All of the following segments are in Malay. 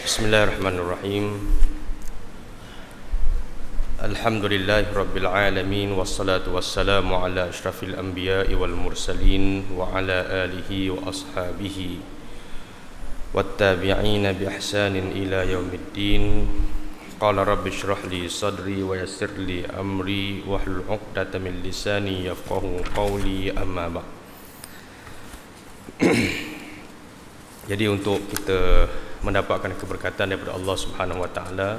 Bismillahirrahmanirrahim. Alhamdulillahirabbil alamin wassalatu wassalamu ala asyrafil anbiya'i wal mursalin wa ala alihi wa ashabihi wattabi'ina bi ihsanin ila yaumiddin. Qala rabbi shrah li sadri wa yassir li amri wahlul 'uqdatam min lisani yafqahu qawli, amma ba'd. Jadi untuk kita mendapatkan keberkatan daripada Allah Subhanahu wa taala,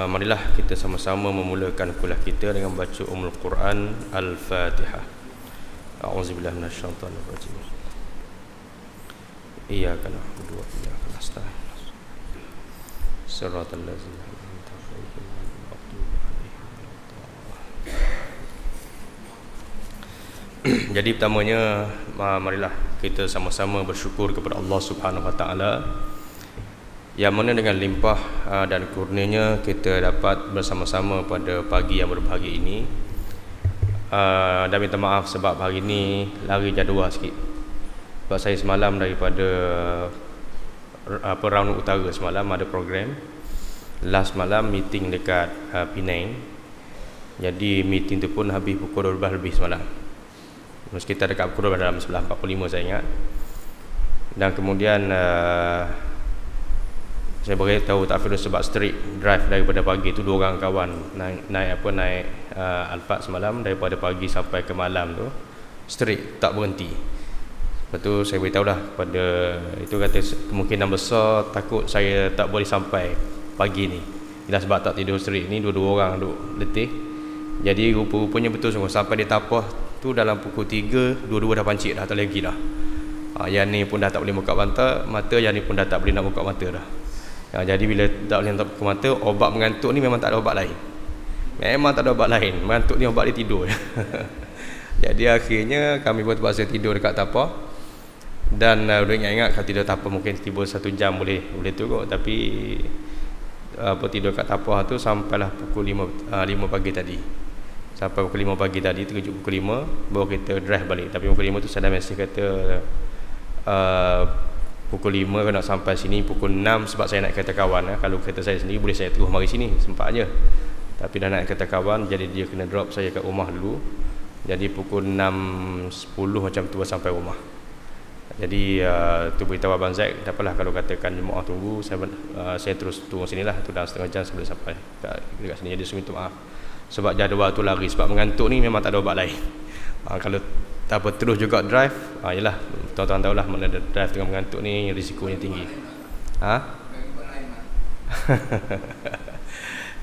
marilah kita sama-sama memulakan kuliah kita dengan baca Ummul Quran Al-Fatihah. A'udzubillahi minasyaitonir rajim. Iyyaka na'budu wa iyyaka nasta'in. Shiratal ladzina an'amta 'alaihim ghairil maghdubi 'alaihim waladdallin. Jadi pertamanya, marilah kita sama-sama bersyukur kepada Allah Subhanahu wa taala yang mana dengan limpah dan kurnianya kita dapat bersama-sama pada pagi yang berbahagia ini. Dan minta maaf sebab hari ini lari jadual sikit. Sebab saya semalam daripada Round Utara semalam ada program. Last malam meeting dekat Penang. Jadi meeting tu pun habis pukul 12 lebih semalam. Sekitar dekat pukul dalam 11.45 saya ingat. Dan kemudian saya beritahu Taufik sebab street drive daripada pagi tu, dua orang kawan naik Alphard semalam, daripada pagi sampai ke malam tu street tak berhenti. Lepas tu saya beritahu dah pada itu, kata kemungkinan besar takut saya tak boleh sampai pagi ni. Ialah sebab tak tidur street ni, dua-dua orang duk letih. Jadi rupa-rupanya betul sungguh sampai di Tapah tu dalam pukul 3 dua-dua dah pancit dah, tak lagi dah. Yang ni pun dah tak boleh buka mata, yang ni pun dah tak boleh nak buka mata dah. Jadi bila tak boleh nak buka mata, obat mengantuk ni memang tak ada obat lain. Memang tak ada obat lain. Mengantuk ni obat dia tidur. Jadi akhirnya kami pun terpaksa tidur dekat Tapah. Dan udah ingat kalau tidur Tapah mungkin tiba 1 jam boleh tu kot. Tapi tidur kat Tapah tu sampailah pukul 5 pagi tadi. Sampai pukul 5 pagi tadi, terkejut pukul 5 baru kita drive balik. Tapi pukul 5 tu saya dah mesej kata pukul 5 kalau nak sampai sini pukul 6, sebab saya nak kereta kawan. Kalau kereta saya sendiri boleh saya terus mari sini, sempat je. Tapi dah nak kereta kawan, jadi dia kena drop saya kat rumah dulu. Jadi pukul 6.10 macam tu sampai rumah. Jadi tu beritahu Abang Zaid, tak apalah kalau katakan jemaah tunggu, saya terus tunggu sinilah. Tu dalam setengah jam sebelum sampai dekat sini. Jadi saya minta maaf sebab jadual tu lari, sebab mengantuk ni memang tak ada obat lain. Kalau tak apa terus juga drive, yalah tuan-tuan tahulah mana drive tengah mengantuk ni risikonya tinggi.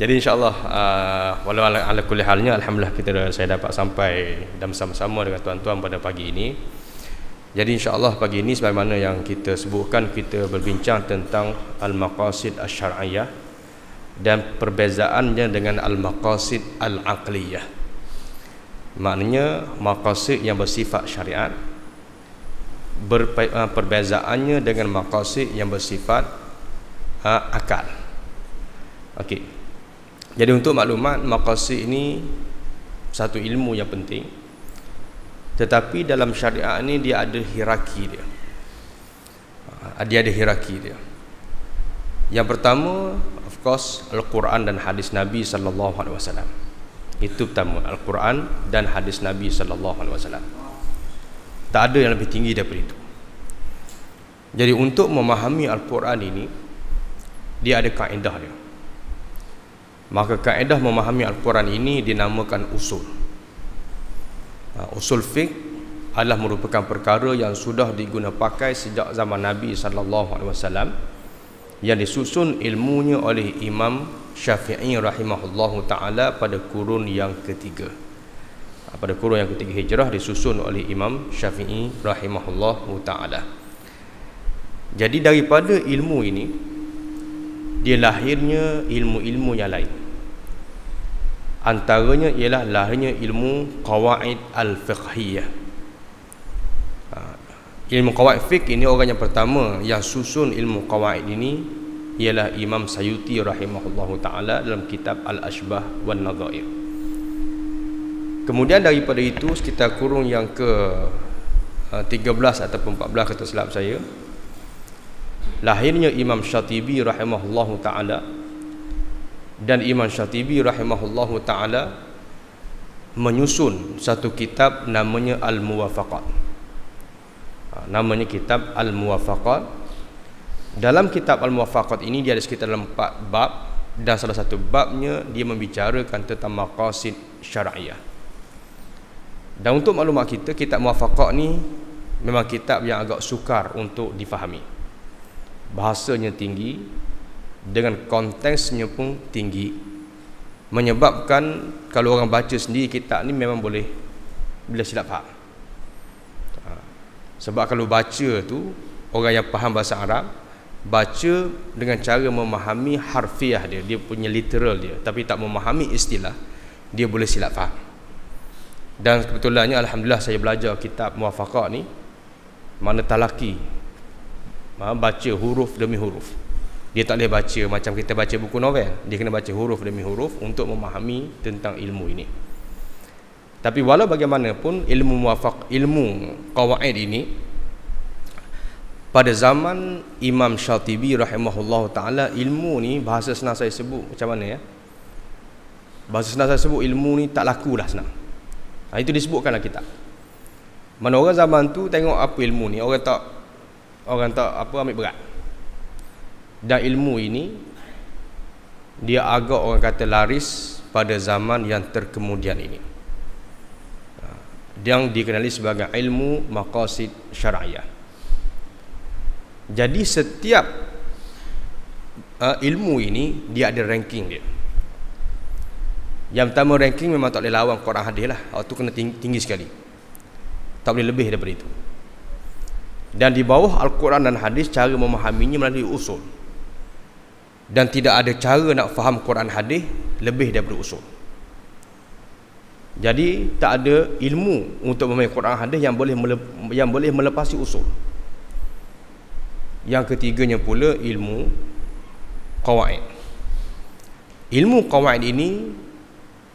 Jadi insya-Allah walau ala kulli halnya, alhamdulillah saya dapat sampai dan bersama-sama dengan tuan-tuan pada pagi ini. Jadi insya-Allah pagi ini sebagaimana yang kita sebutkan, kita berbincang tentang al-maqasid asy-syar'iyyah dan perbezaannya dengan al-maqasid al-aqliyah. Maknanya maqasid yang bersifat syariat, perbezaannya dengan maqasid yang bersifat akal. Okey. Jadi untuk maklumat, maqasid ini satu ilmu yang penting. Tetapi dalam syariat ni dia ada hierarki dia. Dia ada hierarki dia. Yang pertama, of course, Al-Quran dan hadis Nabi sallallahu alaihi wasallam. Itu pertama, Al-Quran dan hadis Nabi sallallahu alaihi wasallam. Tak ada yang lebih tinggi daripada itu. Jadi untuk memahami Al-Quran ini, dia ada kaedah dia. Maka kaedah memahami Al-Quran ini dinamakan usul. Usul fiqh adalah merupakan perkara yang sudah digunakan pakai sejak zaman Nabi sallallahu alaihi wasallam, yang disusun ilmunya oleh Imam Syafi'i rahimahullahu ta'ala pada kurun yang ketiga. Pada kurun yang ketiga hijrah disusun oleh Imam Syafi'i rahimahullahu ta'ala. Jadi daripada ilmu ini dia lahirnya ilmu-ilmu yang lain. Antaranya ialah lahirnya ilmu qawaid al-fiqhiyah. Ilmu qawaid fiqh ini, orang yang pertama yang susun ilmu qawaid ini ialah Imam Sayuti rahimahullahu ta'ala dalam kitab Al-Ashbah wan Nadhair. Kemudian daripada itu sekitar kurun yang ke 13 ataupun 14 kata silap saya, lahirnya Imam Syatibi rahimahullahu ta'ala. Dan Imam Syatibi rahimahullahu ta'ala menyusun satu kitab namanya Al-Muwafaqat. Namanya kitab Al-Muwafaqat. Dalam kitab Al-Muwafaqat ini dia ada sekitar 4 bab, dan salah satu babnya dia membicarakan tentang maqasid syar'iyah. Dan untuk maklumat kita, kitab Muwafaqat ni memang kitab yang agak sukar untuk difahami. Bahasanya tinggi, dengan konteksnya pun tinggi, menyebabkan kalau orang baca sendiri kitab ni memang boleh silap faham. Sebab kalau baca tu, orang yang faham bahasa Arab baca dengan cara memahami harfiah dia, dia punya literal dia, tapi tak memahami istilah, dia boleh silap faham. Dan kebetulannya alhamdulillah saya belajar kitab Muwafaqat ni mana talaki, baca huruf demi huruf. Dia tak boleh baca macam kita baca buku novel, dia kena baca huruf demi huruf untuk memahami tentang ilmu ini. Tapi walau bagaimanapun, ilmu qawaid ini pada zaman Imam Syatibi rahimahullahu ta'ala, ilmu ni bahasa senang saya sebut macam mana ya, bahasa senang saya sebut ilmu ni tak laku dah senang. Itu disebutkanlah kitab. Mana orang zaman tu tengok apa ilmu ni, orang tak ambil berat. Dan ilmu ini dia agak orang kata laris pada zaman yang terkemudian ini, yang dikenali sebagai ilmu maqasid syar'iyah. Jadi setiap ilmu ini dia ada ranking dia. Yang pertama ranking memang tak boleh lawan Quran hadis lah, itu kena tinggi sekali, tak boleh lebih daripada itu. Dan di bawah Al-Quran dan hadis cara memahaminya melalui usul. Dan tidak ada cara nak faham Quran hadis lebih daripada usul. Jadi tak ada ilmu untuk memahami Quran hadis yang boleh melepasi usul. Yang ketiganya pula ilmu qawaid. Ilmu qawaid ini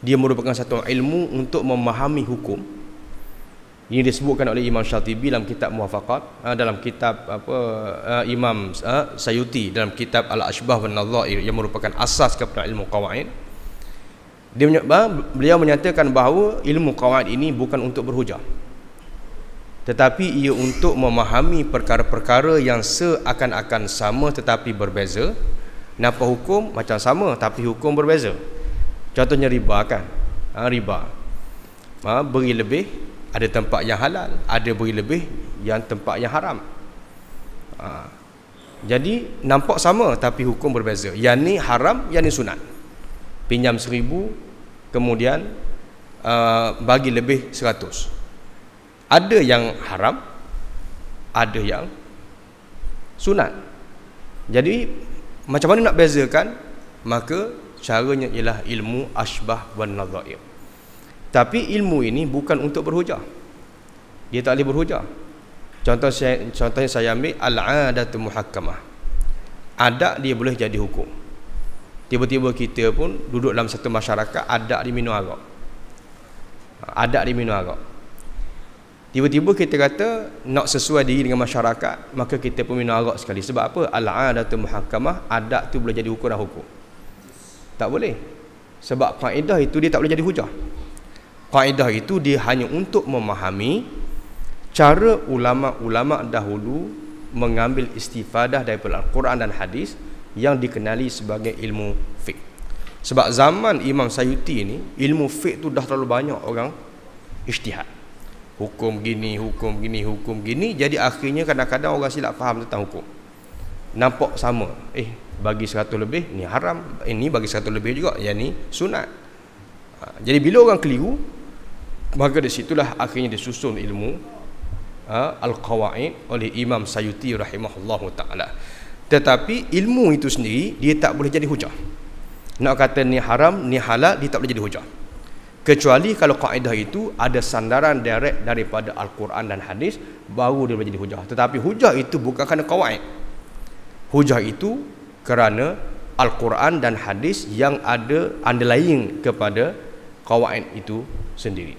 dia merupakan satu ilmu untuk memahami hukum. Ini disebutkan oleh Imam Syatibi dalam kitab Muwafaqat, dalam kitab Imam Sayuti dalam kitab Al-Ashbah wan Nadhair yang merupakan asas kepada ilmu qawaid. Beliau menyatakan bahawa ilmu qawaid ini bukan untuk berhujah, tetapi ia untuk memahami perkara-perkara yang seakan-akan sama tetapi berbeza. Nampak hukum macam sama tapi hukum berbeza. Contohnya riba kan, riba beri lebih, ada tempat yang halal, ada beri lebih yang tempat yang haram. Jadi nampak sama tapi hukum berbeza. Yang ni haram, yang ni sunat. Pinjam 1000, kemudian bagi lebih 100. Ada yang haram, ada yang sunat. Jadi macam mana nak bezakan? Maka caranya ialah ilmu ashbah wan nadhair. Tapi ilmu ini bukan untuk berhujah. Dia tak boleh berhujah. Contohnya saya ambil al-'adatu muhakkamah. Adat dia boleh jadi hukum. Tiba-tiba kita pun duduk dalam satu masyarakat, adat dia minum arak. Adat dia minum arak. Tiba-tiba kita kata nak sesuai diri dengan masyarakat, maka kita pun minum arak sekali. Sebab apa? Al-'adatu muhakkamah, adat tu boleh jadi hukum dan hukum. Tak boleh. Sebab kaedah itu dia tak boleh jadi hujah. Kaedah itu dia hanya untuk memahami cara ulama-ulama dahulu mengambil istifadah daripada Al-Quran dan hadis yang dikenali sebagai ilmu fiqh. Sebab zaman Imam Sayuti ni, ilmu fiqh tu dah terlalu banyak orang ijtihad. Hukum gini, hukum gini, hukum gini. Jadi akhirnya kadang-kadang orang silap faham tentang hukum. Nampak sama. Bagi 100 lebih, ni haram. Ini bagi 100 lebih juga, yang ni sunat. Jadi bila orang keliru, maka di situlah akhirnya disusun ilmu Al-Qawaid oleh Imam Sayuti rahimahullahu ta'ala. Tetapi ilmu itu sendiri dia tak boleh jadi hujah. Nak kata ni haram, ni halal, dia tak boleh jadi hujah, kecuali kalau kaedah itu ada sandaran direct daripada Al-Quran dan hadis, baru dia boleh jadi hujah. Tetapi hujah itu bukan kerana qawaid. Hujah itu kerana Al-Quran dan hadis yang ada underlying kepada qawaid itu sendiri.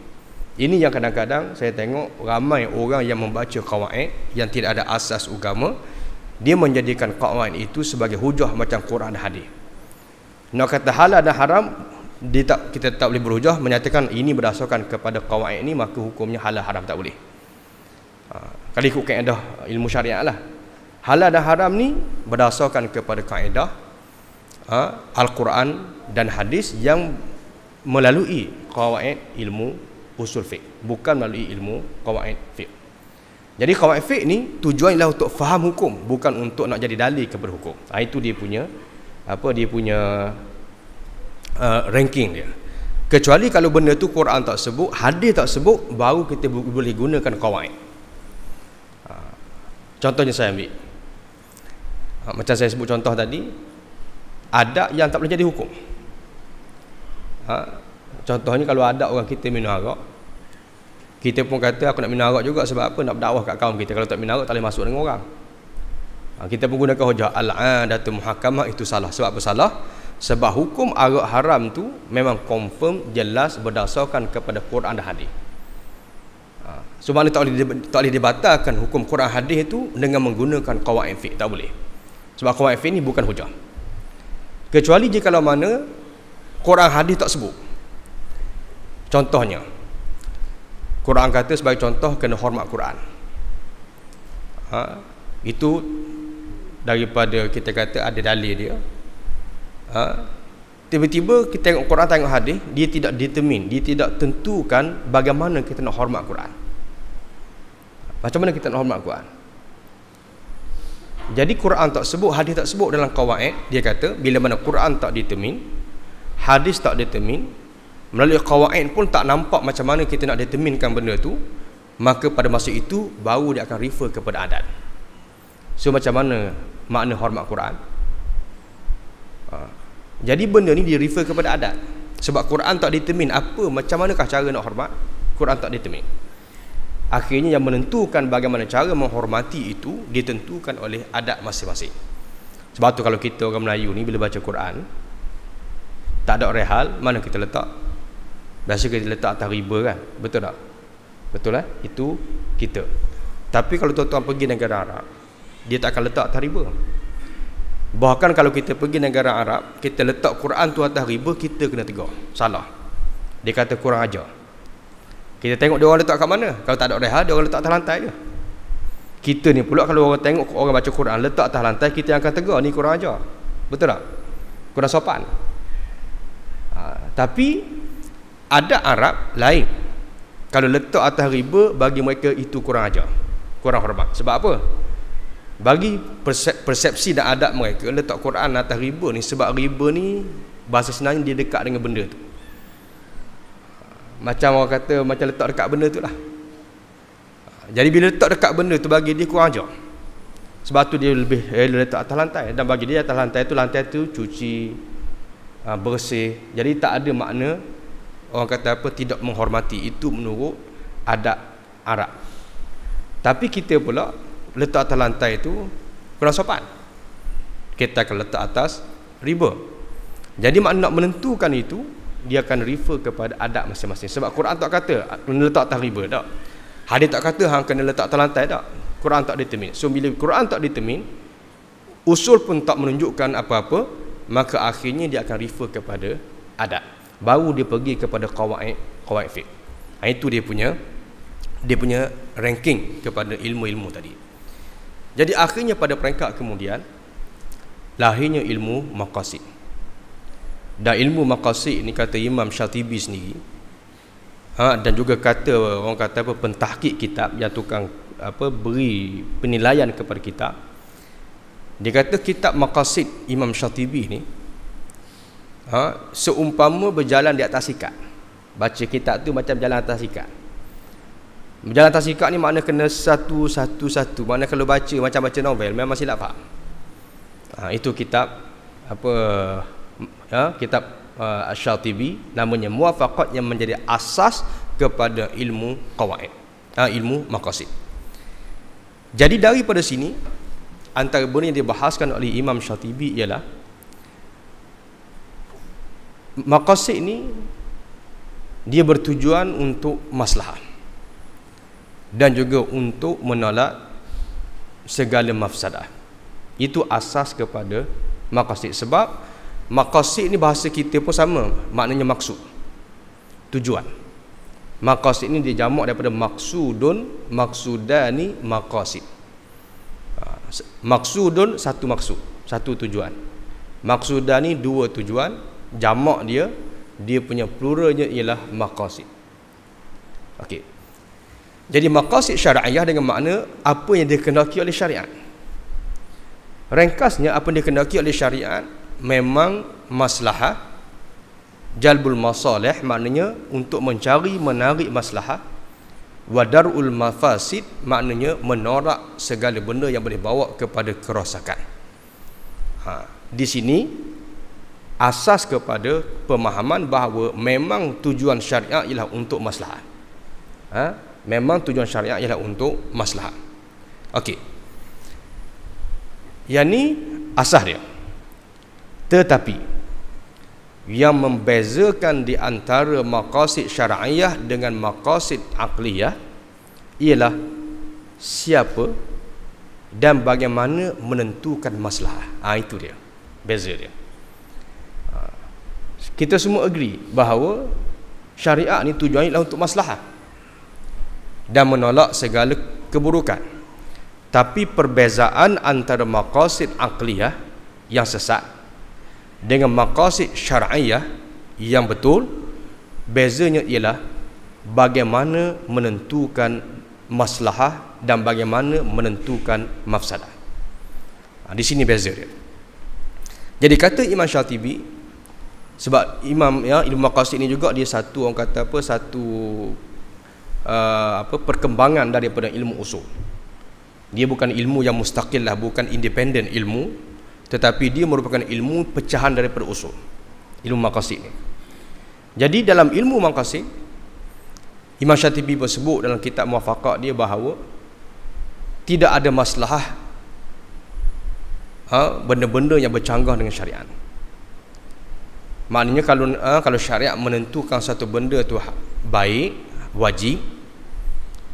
Ini yang kadang-kadang saya tengok ramai orang yang membaca qawaid yang tidak ada asas agama, dia menjadikan qawaid itu sebagai hujah macam Quran dan hadis. Nak kata halal dan haram, kita tak boleh berhujah menyatakan ini berdasarkan kepada qawaid ini, maka hukumnya halal haram tak boleh. Kalau ikut kaedah ilmu syariat lah, halal dan haram ni berdasarkan kepada kaedah Al-Quran dan hadis yang melalui qawaid ilmu usul fiqh, bukan melalui ilmu qawaid fiqh. Jadi qawaid fiqh ni tujuan ialah untuk faham hukum, bukan untuk nak jadi dalil kepada hukum. Itu dia punya ranking dia. Kecuali kalau benda tu Quran tak sebut, hadis tak sebut, baru kita boleh gunakan qawaid. Contohnya saya ambil, macam saya sebut contoh tadi, adab yang tak boleh jadi hukum. Contohnya kalau adab orang kita minum arak, kita pun kata aku nak minum arak juga, sebab apa? Nak berdakwah kat kaum kita. Kalau tak minum arak tak boleh masuk dengan orang. Kita pun gunakan hujah al-'adatu muhakkamah, itu salah. Sebab apa salah? Sebab hukum arak haram tu memang confirm, jelas berdasarkan kepada Quran dan hadis. Sebab so, tak boleh dibatalkan hukum Quran hadis itu dengan menggunakan qawaid fiqh, tak boleh. Sebab qawaid fiqh ni bukan hujah. Kecuali jika kalau mana Quran hadis tak sebut. Contohnya, Quran kata sebagai contoh kena hormat Quran. Itu daripada kita kata ada dalil dia. Tiba-tiba kita tengok Quran, tengok hadis, dia tidak determine, dia tidak tentukan bagaimana kita nak hormat Quran. Macam mana kita nak hormat Quran? Jadi Quran tak sebut, hadis tak sebut dalam qawaid. Dia kata bila mana Quran tak determine, hadis tak determine, melalui qawaid pun tak nampak macam mana kita nak determinekan benda tu, maka pada masa itu baru dia akan refer kepada adat. So macam mana makna hormat Quran? Jadi benda ni dia refer kepada adat. Sebab Quran tak determine apa, macam manakah cara nak hormat, Quran tak determine. Akhirnya yang menentukan bagaimana cara menghormati itu ditentukan oleh adat masing-masing. Sebab tu kalau kita orang Melayu ni bila baca Quran tak ada rehal, mana kita letak? Biasa kita letak atas riba kan? Betul tak? Betul lah? Itu kita. Tapi kalau tuan-tuan pergi negara Arab, dia tak akan letak atas riba. Bahkan kalau kita pergi negara Arab, kita letak Quran tu atas riba, kita kena tegur. Salah. Dia kata kurang ajar. Kita tengok dia orang letak kat mana. Kalau tak ada rehal, dia orang letak atas lantai je. Kita ni pula kalau orang tengok orang baca Quran letak atas lantai, kita akan tegur ni kurang ajar. Betul tak? Kurang sopan. Tapi ada Arab lain. Kalau letak atas riba, bagi mereka itu kurang ajar, kurang hormat. Sebab apa? Bagi persepsi dan adab mereka, letak Quran atas riba ni, sebab riba ni bahasa senangnya dia dekat dengan benda tu. Macam orang kata macam letak dekat benda tu lah. Jadi bila letak dekat benda tu, bagi dia kurang ajar. Sebab tu dia lebih letak atas lantai. Dan bagi dia atas lantai tu cuci, bersih. Jadi tak ada makna orang kata apa, tidak menghormati. Itu menurut adab Arab. Tapi kita pula letak atas lantai tu kurang sopan, kita akan letak atas riba. Jadi makna nak menentukan itu, dia akan refer kepada adab masing-masing. Sebab Quran tak kata kena letak atas riba tak, hadis tak kata hang kena letak atas lantai tak. Quran tak determine. So bila Quran tak determine, usul pun tak menunjukkan apa-apa, maka akhirnya dia akan refer kepada adab, baru dia pergi kepada qawaid fiqh. Itu dia punya ranking kepada ilmu-ilmu tadi. Jadi akhirnya pada peringkat kemudian lahirnya ilmu maqasid. Dan ilmu maqasid ni kata Imam Syatibi sendiri, dan juga kata orang kata apa, pentahqiq kitab yang tukang apa beri penilaian kepada kitab, dia kata kitab maqasid Imam Syatibi ni seumpama berjalan di atas ikat. Baca kitab tu macam jalan atas ikat. Berjalan atas ikat ni makna kena satu. Makna kalau baca macam baca novel memang silap faham. Itu kitab apa, kitab Asy-Syatibi, namanya Muwafaqat, yang menjadi asas kepada ilmu qawaid, ilmu maqasid. Jadi daripada sini antara benda yang dibahaskan oleh Imam Syatibi ialah maqasid ni dia bertujuan untuk maslahah dan juga untuk menolak segala mafsadah. Itu asas kepada maqasid. Sebab maqasid ni bahasa kita pun sama, maknanya maksud, tujuan. Maqasid ni dia jamak daripada maksudun, maksudani, maqasid. Maksudun satu maksud, satu tujuan. Maksudani dua tujuan. Jamak dia punya pluralnya ialah maqasid. Okey. Jadi maqasid syar'iyah dengan makna apa yang dikehendaki oleh syariat. Ringkasnya, apa yang dikehendaki oleh syariat memang maslahah, jalbul masalih, maknanya untuk mencari menarik maslahah, wa dar'ul mafasid, maknanya menolak segala benda yang boleh bawa kepada kerosakan. Di sini asas kepada pemahaman bahawa memang tujuan syariat ialah untuk maslahah. Memang tujuan syariat ialah untuk maslahah. Okey. Yang ni asas dia. Tetapi yang membezakan di antara maqasid syar'iyah dengan maqasid aqliyah ialah siapa dan bagaimana menentukan maslahah. Itu dia, beza dia. Kita semua agree bahawa syariat ni tujuannya adalah untuk maslahah dan menolak segala keburukan. Tapi perbezaan antara maqasid aqliyah yang sesat dengan maqasid syar'iyah yang betul, bezanya ialah bagaimana menentukan maslahah dan bagaimana menentukan mafsadah. Di sini beza dia. Jadi kata Imam Syatibi, sebab imam ilmu maqasid ni juga dia satu, orang kata apa, satu perkembangan daripada ilmu usul. Dia bukan ilmu yang mustaqil lah, bukan independen ilmu, tetapi dia merupakan ilmu pecahan daripada usul, ilmu maqasid ni. Jadi dalam ilmu maqasid, Imam Syatibi bersebut dalam kitab Muwafaqat dia bahawa tidak ada maslahah benda-benda yang bercanggah dengan syariat. Maknanya kalau syariat menentukan satu benda tu baik, wajib,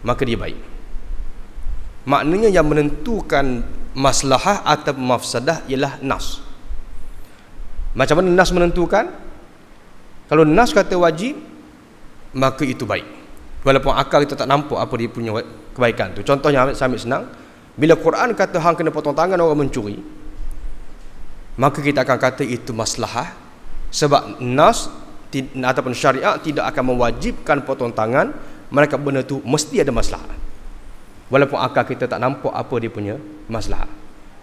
maka dia baik. Maknanya yang menentukan maslahah atau mafsadah ialah nas. Macam mana nas menentukan? Kalau nas kata wajib, maka itu baik, walaupun akal kita tak nampak apa dia punya kebaikan tu. Contohnya ambil senang, bila Quran kata hang kena potong tangan orang mencuri, maka kita akan kata itu maslahah, sebab nas ataupun syariat tidak akan mewajibkan potong tangan, mereka benda tu mesti ada maslahah, walaupun akal kita tak nampak apa dia punya maslahah.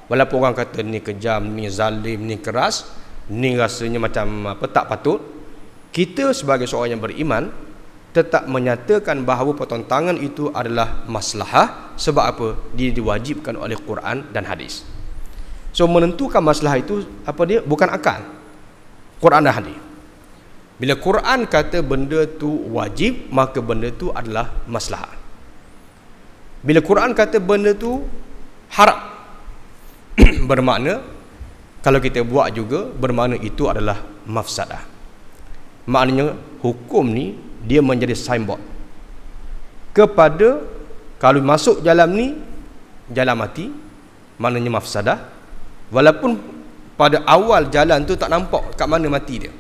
Walaupun orang kata ni kejam, ni zalim, ni keras, ni rasanya macam apa, tak patut, kita sebagai seorang yang beriman tetap menyatakan bahawa potong tangan itu adalah maslahah. Sebab apa? Dia diwajibkan oleh Quran dan hadis. So menentukan maslahah itu apa dia? Bukan akal, Quran dan hadis. Bila Quran kata benda tu wajib, maka benda tu adalah maslahah. Bila Quran kata benda tu haram, bermakna kalau kita buat juga bermakna itu adalah mafsadah. Maknanya hukum ni dia menjadi signboard kepada kalau masuk jalan ni jalan mati, maknanya mafsadah, walaupun pada awal jalan tu tak nampak kat mana mati dia,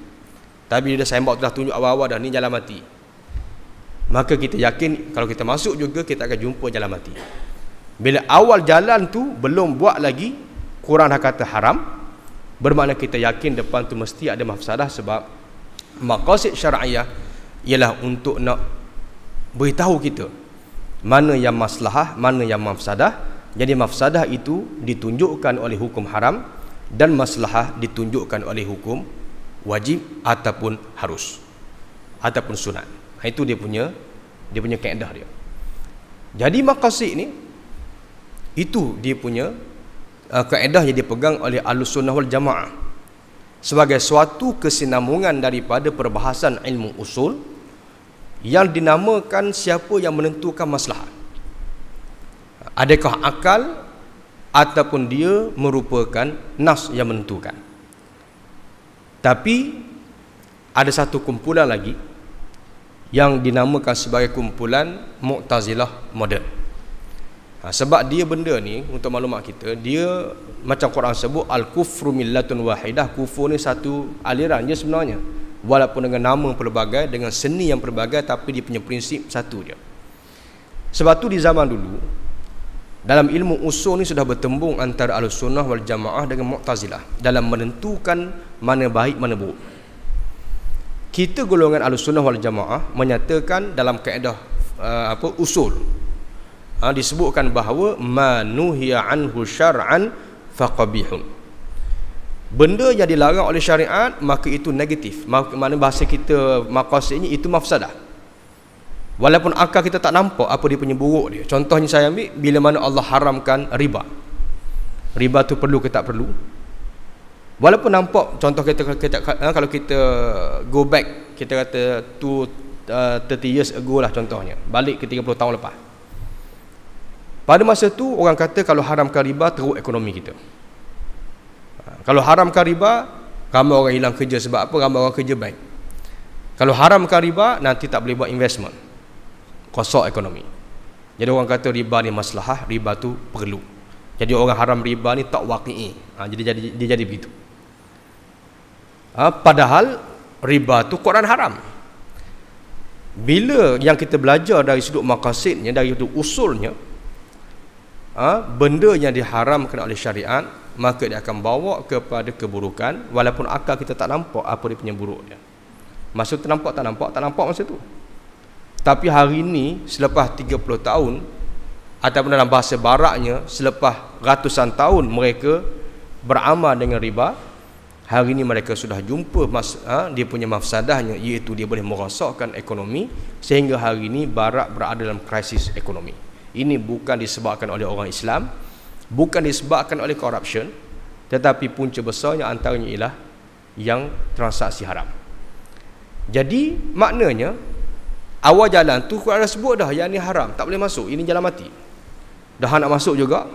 tapi dia dah signboard, dah tunjuk awal-awal dah ni jalan mati, maka kita yakin kalau kita masuk juga kita akan jumpa jalan mati. Bila awal jalan tu belum buat lagi, Quran dah kata haram, bermakna kita yakin depan tu mesti ada mafsadah. Sebab maqasid syar'iyah ialah untuk nak beritahu kita mana yang maslahah, mana yang mafsadah. Jadi mafsadah itu ditunjukkan oleh hukum haram dan maslahah ditunjukkan oleh hukum wajib ataupun harus ataupun sunat. Itu dia punya kaedah dia. Jadi maqasid ni itu dia punya kaedah yang dipegang oleh Ahlussunnah wal Jamaah sebagai suatu kesinambungan daripada perbahasan ilmu usul yang dinamakan siapa yang menentukan maslahah. Adakah akal ataupun dia merupakan nas yang menentukan. Tapi ada satu kumpulan lagi yang dinamakan sebagai kumpulan Mu'tazilah moden. Sebab dia benda ni, untuk maklumat kita, dia macam Quran sebut al-kufru millatun wahidah, kufur ni satu aliran je sebenarnya, walaupun dengan nama pelbagai, dengan seni yang pelbagai, tapi dia punya prinsip satu je. Sebab tu di zaman dulu dalam ilmu usul ni sudah bertembung antara Ahlussunnah wal Jamaah dengan Mu'tazilah dalam menentukan mana baik mana buruk. Kita golongan Ahlussunnah wal Jamaah menyatakan dalam kaedah usul, disebutkan bahawa manuhiya anhu syar'an faqabihun. Benda yang dilarang oleh syariat maka itu negatif. Mana bahasa kita maqasidnya itu mafsadah. Walaupun akal kita tak nampak apa dia punya buruk dia. Contohnya saya ambil bila mana Allah haramkan riba. Riba tu perlu ke tak perlu? Walaupun nampak, contoh kita kalau kita go back, kita kata 30 years ago lah contohnya, balik ke 30 tahun lepas. Pada masa tu orang kata kalau haramkan riba teruk ekonomi kita. Kalau haramkan riba ramai orang hilang kerja. Sebab apa? Ramai orang kerja baik. Kalau haramkan riba nanti tak boleh buat investment, kosong ekonomi. Jadi orang kata riba ni maslahah, riba tu perlu. Jadi orang haram riba ni tak waqi'i. Dia jadi begitu. Padahal riba tu Quran haram. Bila yang kita belajar dari sudut maqasidnya, dari sudut usulnya, benda yang diharamkan oleh syariat, maka dia akan bawa kepada keburukan, walaupun akal kita tak nampak apa dia punya buruk dia. Masa tu nampak tak nampak masa tu. Tapi hari ini selepas 30 tahun, ataupun dalam bahasa baratnya selepas ratusan tahun mereka beramal dengan riba, hari ini mereka sudah jumpa dia punya mafsadahnya, iaitu dia boleh merosakkan ekonomi, sehingga hari ini barat berada dalam krisis ekonomi. Ini bukan disebabkan oleh orang Islam, bukan disebabkan oleh corruption, tetapi punca besarnya antaranya ialah yang transaksi haram. Jadi maknanya awal jalan tu Quran dah sebut dah, yang ni haram, tak boleh masuk, ini jalan mati. Dah nak masuk juga,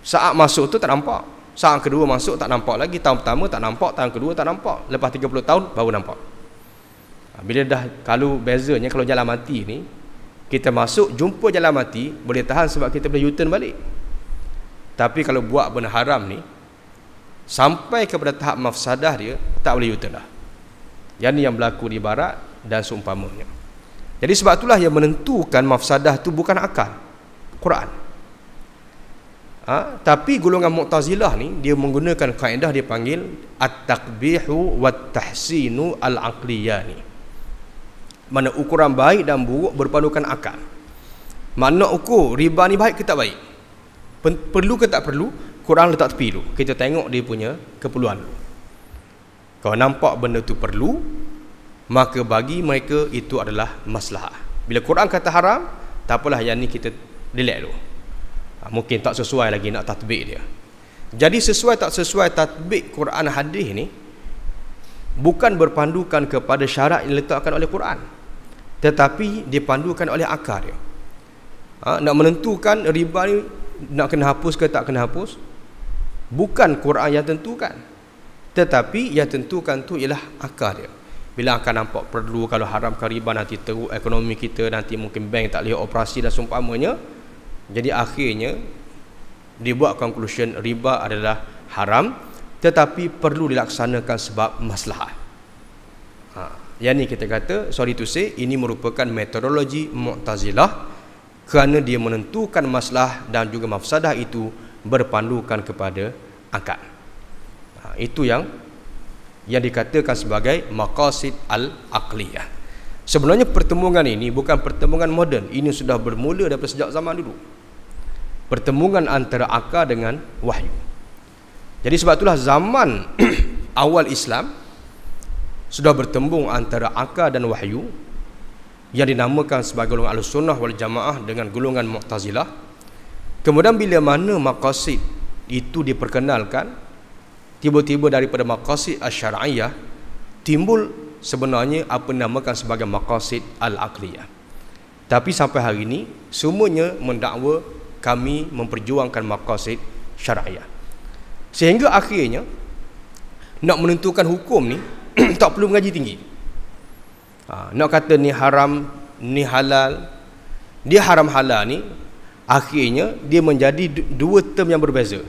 saat masuk tu tak nampak, saat kedua masuk tak nampak lagi, tahun pertama tak nampak, tahun kedua tak nampak, lepas 30 tahun baru nampak. Bila dah, kalau bezanya kalau jalan mati ni, kita masuk jumpa jalan mati boleh tahan sebab kita boleh U-turn balik. Tapi kalau buat benda haram ni sampai kepada tahap mafsadah dia, tak boleh U-turn dah. Yang ni yang berlaku di barat dan seumpamanya. Jadi sebab itulah yang menentukan mafsadah tu bukan akal, Quran. Tapi golongan Mu'tazilah ni dia menggunakan kaedah dia panggil at-taqbihu wat-tahsinu al-aqliyani. Mana ukuran baik dan buruk berpandukan akal. Mana ukur riba ni baik ke tak baik, perlu ke tak perlu, Quran letak tepi dulu, kita tengok dia punya keperluan. Kalau nampak benda tu perlu, maka bagi mereka itu adalah maslahah. Bila Quran kata haram, tak apalah, yang ni kita relax dulu. Mungkin tak sesuai lagi nak tatbik dia. Jadi sesuai tak sesuai tatbik Quran hadis ni bukan berpandukan kepada syarat yang diletakkan oleh Quran, tetapi dipandukan oleh akal dia. Nak menentukan riba ni nak kena hapus ke tak kena hapus, bukan Quran yang tentukan, tetapi yang tentukan tu ialah akal dia. Bila akan nampak perlu, kalau haramkan riba nanti teruk ekonomi kita, nanti mungkin bank tak boleh operasi dan seumpamanya. Jadi akhirnya dibuat conclusion riba adalah haram, tetapi perlu dilaksanakan sebab maslahah. Yang ni kita kata, sorry to say, ini merupakan metodologi Mu'tazilah, kerana dia menentukan masalah dan juga mafsadah itu berpandukan kepada akal. Itu yang dikatakan sebagai maqasid al-aqliyah. Sebenarnya pertemuan ini bukan pertemuan moden, ini sudah bermula daripada sejak zaman dulu. Pertemuan antara akal dengan wahyu. Jadi sebab itulah zaman awal Islam sudah bertembung antara akal dan wahyu, yang dinamakan sebagai golongan Ahlussunnah wal Jamaah dengan golongan Mu'tazilah. Kemudian bila mana maqasid itu diperkenalkan, tiba-tiba daripada maqasid asy-syar'iyyah timbul sebenarnya apa dinamakan sebagai maqasid al-aqliyah. Tapi sampai hari ini semuanya mendakwa kami memperjuangkan maqasid syar'iyyah. Sehingga akhirnya nak menentukan hukum ni tak perlu mengaji tinggi. Nak kata ni haram, ni halal. Dia haram halal ni akhirnya dia menjadi dua term yang berbeza.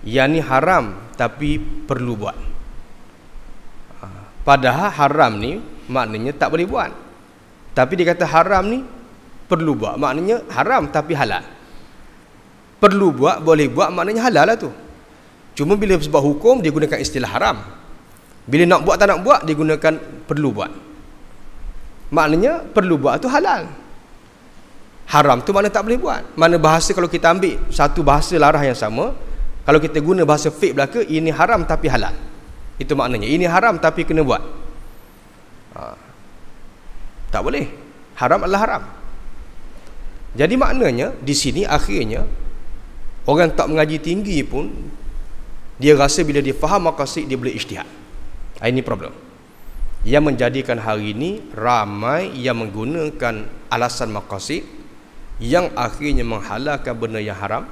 Yang ni haram tapi perlu buat. Padahal haram ni maknanya tak boleh buat. Tapi dia kata haram ni perlu buat, maknanya haram tapi halal. Perlu buat, boleh buat, maknanya halal lah tu. Cuma bila sebab hukum dia gunakan istilah haram. Bila nak buat tak nak buat dia gunakan perlu buat. Maknanya perlu buat tu halal. Haram tu makna tak boleh buat. Mana bahasa kalau kita ambil satu bahasa larah yang sama, kalau kita guna bahasa fiqh belaka, ini haram tapi halal. Itu maknanya. Ini haram tapi kena buat. Tak boleh. Haram adalah haram. Jadi maknanya di sini akhirnya orang tak mengaji tinggi pun dia rasa bila dia faham maqasid dia boleh ijtihad. Ini problem. Yang menjadikan hari ini ramai yang menggunakan alasan maqasid yang akhirnya menghalalkan benda yang haram,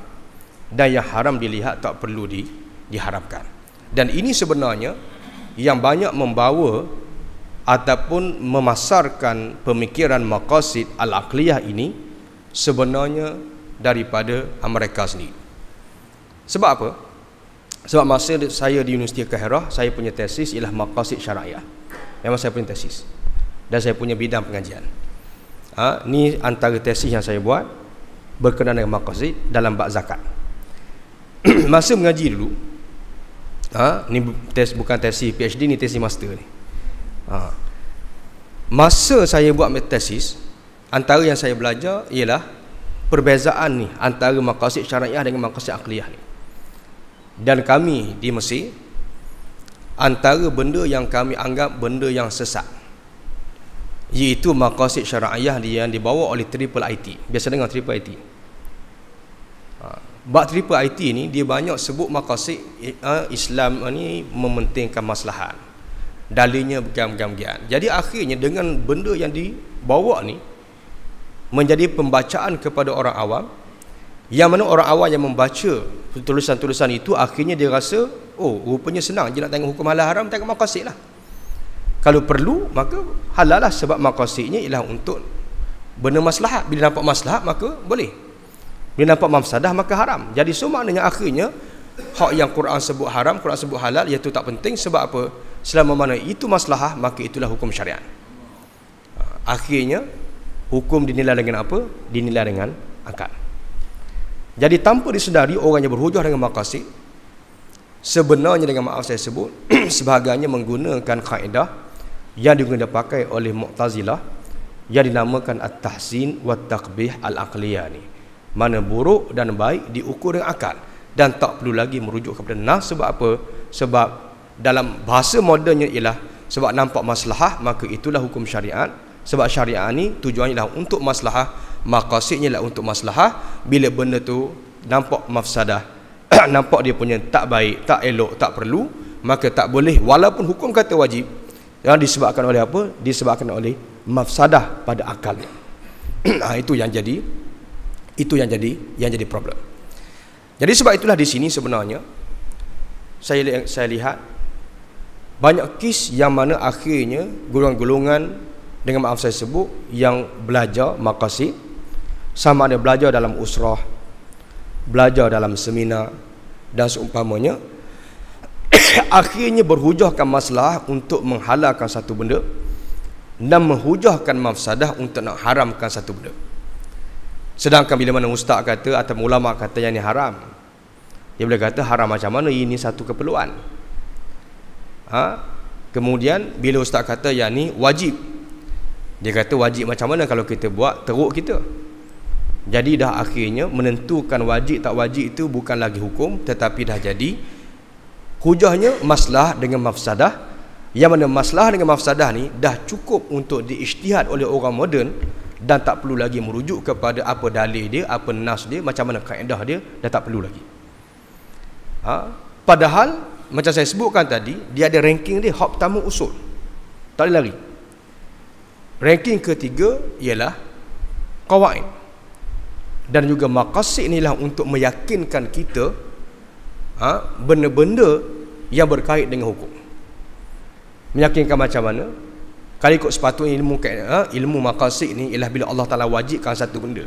dan yang haram dilihat tak perlu diharamkan. Dan ini sebenarnya yang banyak membawa ataupun memasarkan pemikiran maqasid al-aqliyah ini sebenarnya daripada mereka sendiri. Sebab apa? Sebab masa saya di Universiti Al-Qahirah, saya punya tesis ialah maqasid syara'iyah. Memang saya punya tesis. Dan saya punya bidang pengajian. Ni antara tesis yang saya buat berkenaan dengan maqasid dalam bab zakat. Masa mengaji dulu, ni bukan tesis PhD, ni tesis master ni. Masa saya buat tesis, antara yang saya belajar ialah perbezaan ni antara maqasid syara'iyah dengan maqasid aqliyah ni. Dan kami di Mesir, antara benda yang kami anggap benda yang sesat, iaitu maqasid syara'iyah yang dibawa oleh Triple IT. Biasa dengar Triple IT. Bab Triple IT ni dia banyak sebut maqasid Islam ni mementingkan maslahat. Dalilnya bergam-gam-gian. Jadi akhirnya dengan benda yang dibawa ni menjadi pembacaan kepada orang awam, yang mana orang awam yang membaca tulisan-tulisan itu akhirnya dia rasa, oh rupanya senang je nak tengok hukum halal haram, tengok maqasid lah. Kalau perlu maka halal lah, sebab maqasidnya ialah untuk benda maslahat. Bila nampak maslahat maka boleh, bila nampak mafsadah maka haram. Jadi so maknanya akhirnya hak yang Quran sebut haram, Quran sebut halal, iaitu tak penting. Sebab apa? Selama mana itu maslahah maka itulah hukum syariat. Akhirnya hukum dinilai dengan apa? Dinilai dengan akal. Jadi tanpa disedari orang yang berhujah dengan maqasid, sebenarnya dengan maaf saya sebut sebahagiannya menggunakan kaedah yang digunakan pakai oleh Mu'tazilah yang dinamakan at-tahsin wa taqbih al-aqliyah ni. Mana buruk dan baik diukur dengan akal dan tak perlu lagi merujuk kepada nas. Sebab apa? Sebab dalam bahasa modennya ialah sebab nampak maslahah maka itulah hukum syariat. Sebab syariat ni tujuannya ialah untuk maslahah, maqasidnya ialah untuk maslahah. Bila benda tu nampak mafsadah, nampak dia punya tak baik, tak elok, tak perlu, maka tak boleh, walaupun hukum kata wajib. Yang disebabkan oleh apa? Disebabkan oleh mafsadah pada akal. Itu yang jadi problem. Jadi sebab itulah di sini sebenarnya saya lihat banyak kes yang mana akhirnya golongan-golongan, dengan maaf saya sebut, yang belajar maqasid, sama ada belajar dalam usrah, belajar dalam seminar dan seumpamanya, akhirnya berhujahkan masalah untuk menghalalkan satu benda dan menghujahkan mafsadah untuk nak haramkan satu benda. Sedangkan bila mana ustaz kata atau ulama kata yang ni haram, dia boleh kata haram macam mana, ini satu keperluan. Kemudian bila ustaz kata yang ni wajib, dia kata wajib macam mana kalau kita buat teruk kita. Jadi dah akhirnya menentukan wajib tak wajib itu bukan lagi hukum, tetapi dah jadi hujahnya masalah dengan mafsadah, yang mana masalah dengan mafsadah ni dah cukup untuk diijtihad oleh orang moden dan tak perlu lagi merujuk kepada apa dalil dia, apa nas dia, macam mana kaedah dia, dah tak perlu lagi. Padahal macam saya sebutkan tadi, dia ada ranking dia. Hak pertama usul, tak boleh lari. Ranking ketiga ialah qawaid. Dan juga maqasid inilah untuk meyakinkan kita benda-benda yang berkait dengan hukum. Meyakinkan macam mana? Kalau ikut sepatutnya ilmu maqasid ni ialah bila Allah Ta'ala wajibkan satu benda,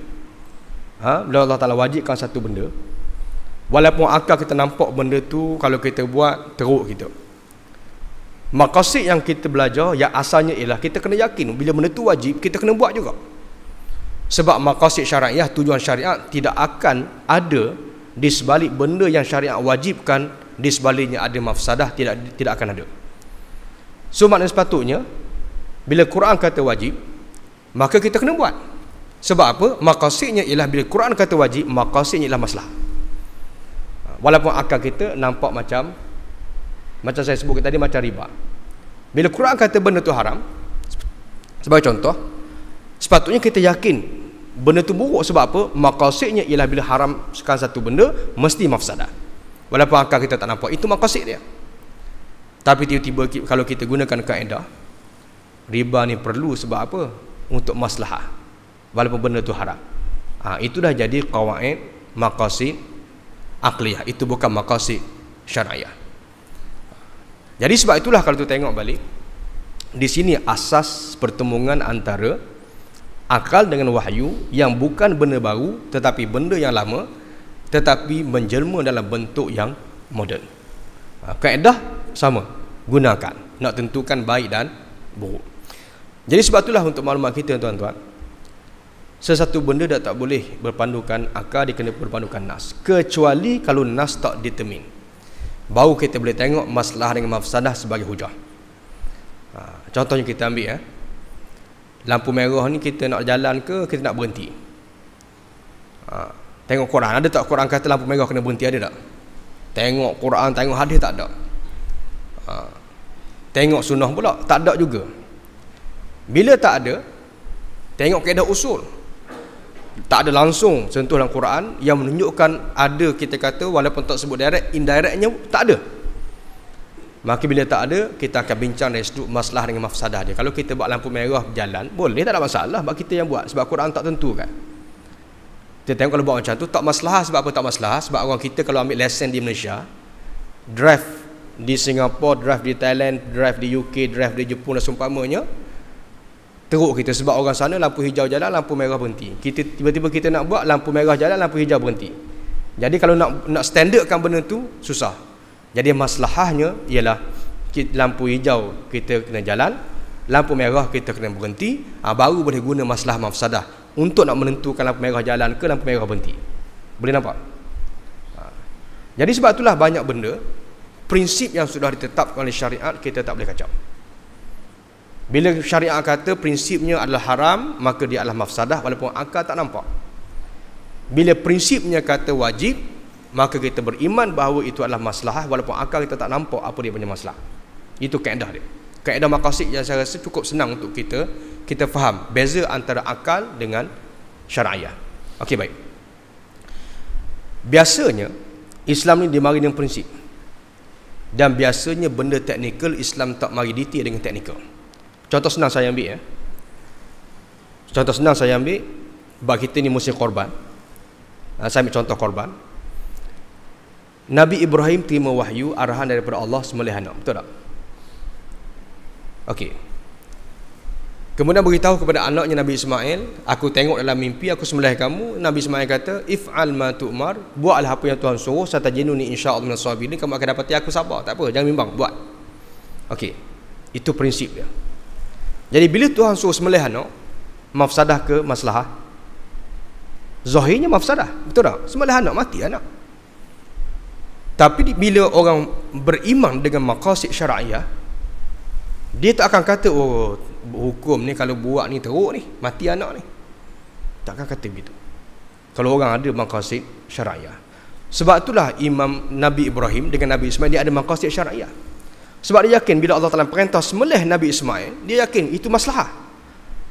Bila Allah Ta'ala wajibkan satu benda, walaupun akal kita nampak benda tu kalau kita buat teruk kita, maqasid yang kita belajar yang asalnya ialah kita kena yakin bila benda tu wajib, kita kena buat juga. Sebab maqasid syariah, tujuan syariat tidak akan ada di sebalik benda yang syariat wajibkan, di sebaliknya ada mafsadah, tidak akan ada. So maknanya sepatutnya bila Quran kata wajib, maka kita kena buat. Sebab apa? Maqasidnya ialah bila Quran kata wajib, maqasidnya ialah masalah. Walaupun akal kita nampak macam saya sebut tadi macam riba. Bila Quran kata benda tu haram, sebagai contoh, sepatutnya kita yakin benda tu buruk. Sebab apa? Maqasidnya ialah bila haramkan satu benda mesti mafsadah. Walaupun akal kita tak nampak, itu maqasid dia. Tapi tiba-tiba kalau kita gunakan kaedah riba ni perlu sebab apa? Untuk maslahah, walaupun benda tu haram. Itu dah jadi qawaid maqasid aqliyah, itu bukan maqasid syariah. Jadi sebab itulah kalau tu tengok balik, di sini asas pertemuan antara akal dengan wahyu yang bukan benda baru tetapi benda yang lama, tetapi menjelma dalam bentuk yang moden. Kaedah sama, gunakan nak tentukan baik dan buruk. Jadi sebab itulah untuk maklumat kita tuan-tuan, sesuatu benda dah tak boleh berpandukan akal, dia kena berpandukan nas, kecuali kalau nas tak determine, baru kita boleh tengok masalah dengan mafsadah sebagai hujah. Contohnya kita ambil lampu merah ni, kita nak jalan ke kita nak berhenti? Tengok Quran, ada tak Quran kata lampu merah kena berhenti? Ada tak? Tengok Quran, tengok hadis, tak ada. Tengok sunnah pula, tak ada juga. Bila tak ada, tengok kaedah usul, tak ada langsung sentuh dalam Quran yang menunjukkan ada, kita kata walaupun tak sebut direct, indirectnya tak ada. Maka bila tak ada, kita akan bincang dari sudut masalah dengan mafsadah dia. Kalau kita buat lampu merah berjalan, boleh, tak ada masalah, sebab kita yang buat, sebab Quran tak tentu kan. Kita tengok kalau buat macam tu tak masalah. Sebab apa tak masalah? Sebab orang kita kalau ambil lesen di Malaysia, drive di Singapura, drive di Thailand, drive di UK, drive di Jepun dan seumpamanya, teruk kita. Sebab orang sana lampu hijau jalan, lampu merah berhenti. Kita tiba-tiba kita nak buat lampu merah jalan, lampu hijau berhenti. Jadi kalau nak standardkan benda tu susah. Jadi masalahnya ialah lampu hijau kita kena jalan, lampu merah kita kena berhenti, baru boleh guna masalah mafsadah untuk nak menentukan lampu merah jalan ke lampu merah berhenti. Boleh nampak? Jadi sebab itulah banyak benda, prinsip yang sudah ditetapkan oleh syariat kita tak boleh kacau. Bila syariat kata prinsipnya adalah haram, maka dia adalah mafsadah walaupun akal tak nampak. Bila prinsipnya kata wajib, maka kita beriman bahawa itu adalah maslahah walaupun akal kita tak nampak apa dia punya masalah. Itu kaedah dia. Kaedah maqasid yang saya rasa cukup senang untuk kita faham beza antara akal dengan syariah. Okey, baik. Biasanya Islam ni dimari dengan prinsip, dan biasanya benda teknikal Islam tak mari detail dengan teknikal. Contoh senang saya ambil sebab kita ni musim korban. Saya ambil contoh korban. Nabi Ibrahim terima wahyu arahan daripada Allah sembelih anak, betul tak? Okey. Kemudian beritahu kepada anaknya Nabi Ismail, aku tengok dalam mimpi aku sembelih kamu. Nabi Ismail kata, if'al ma tu'mar, buatlah apa yang Tuhan suruh, satajinuni insyaallah minas sabirin, kamu akan dapati aku sabar. Tak apa, jangan bimbang, buat. Okey. Itu prinsip dia. Jadi bila Tuhan suruh sembelih anak, mafsadah ke maslahah? Zahirnya mafsadah, betul tak? Sembelih anak, mati anak. Tapi bila orang beriman dengan maqasid syariah, dia tak akan kata, oh hukum ni kalau buat ni teruk ni, mati anak ni. Tak akan kata begitu kalau orang ada maqasid syariah. Sebab itulah Imam Nabi Ibrahim dengan Nabi Ismail, dia ada maqasid syariah. Sebab dia yakin bila Allah Ta'ala perintah sembelih Nabi Ismail, dia yakin itu maslahah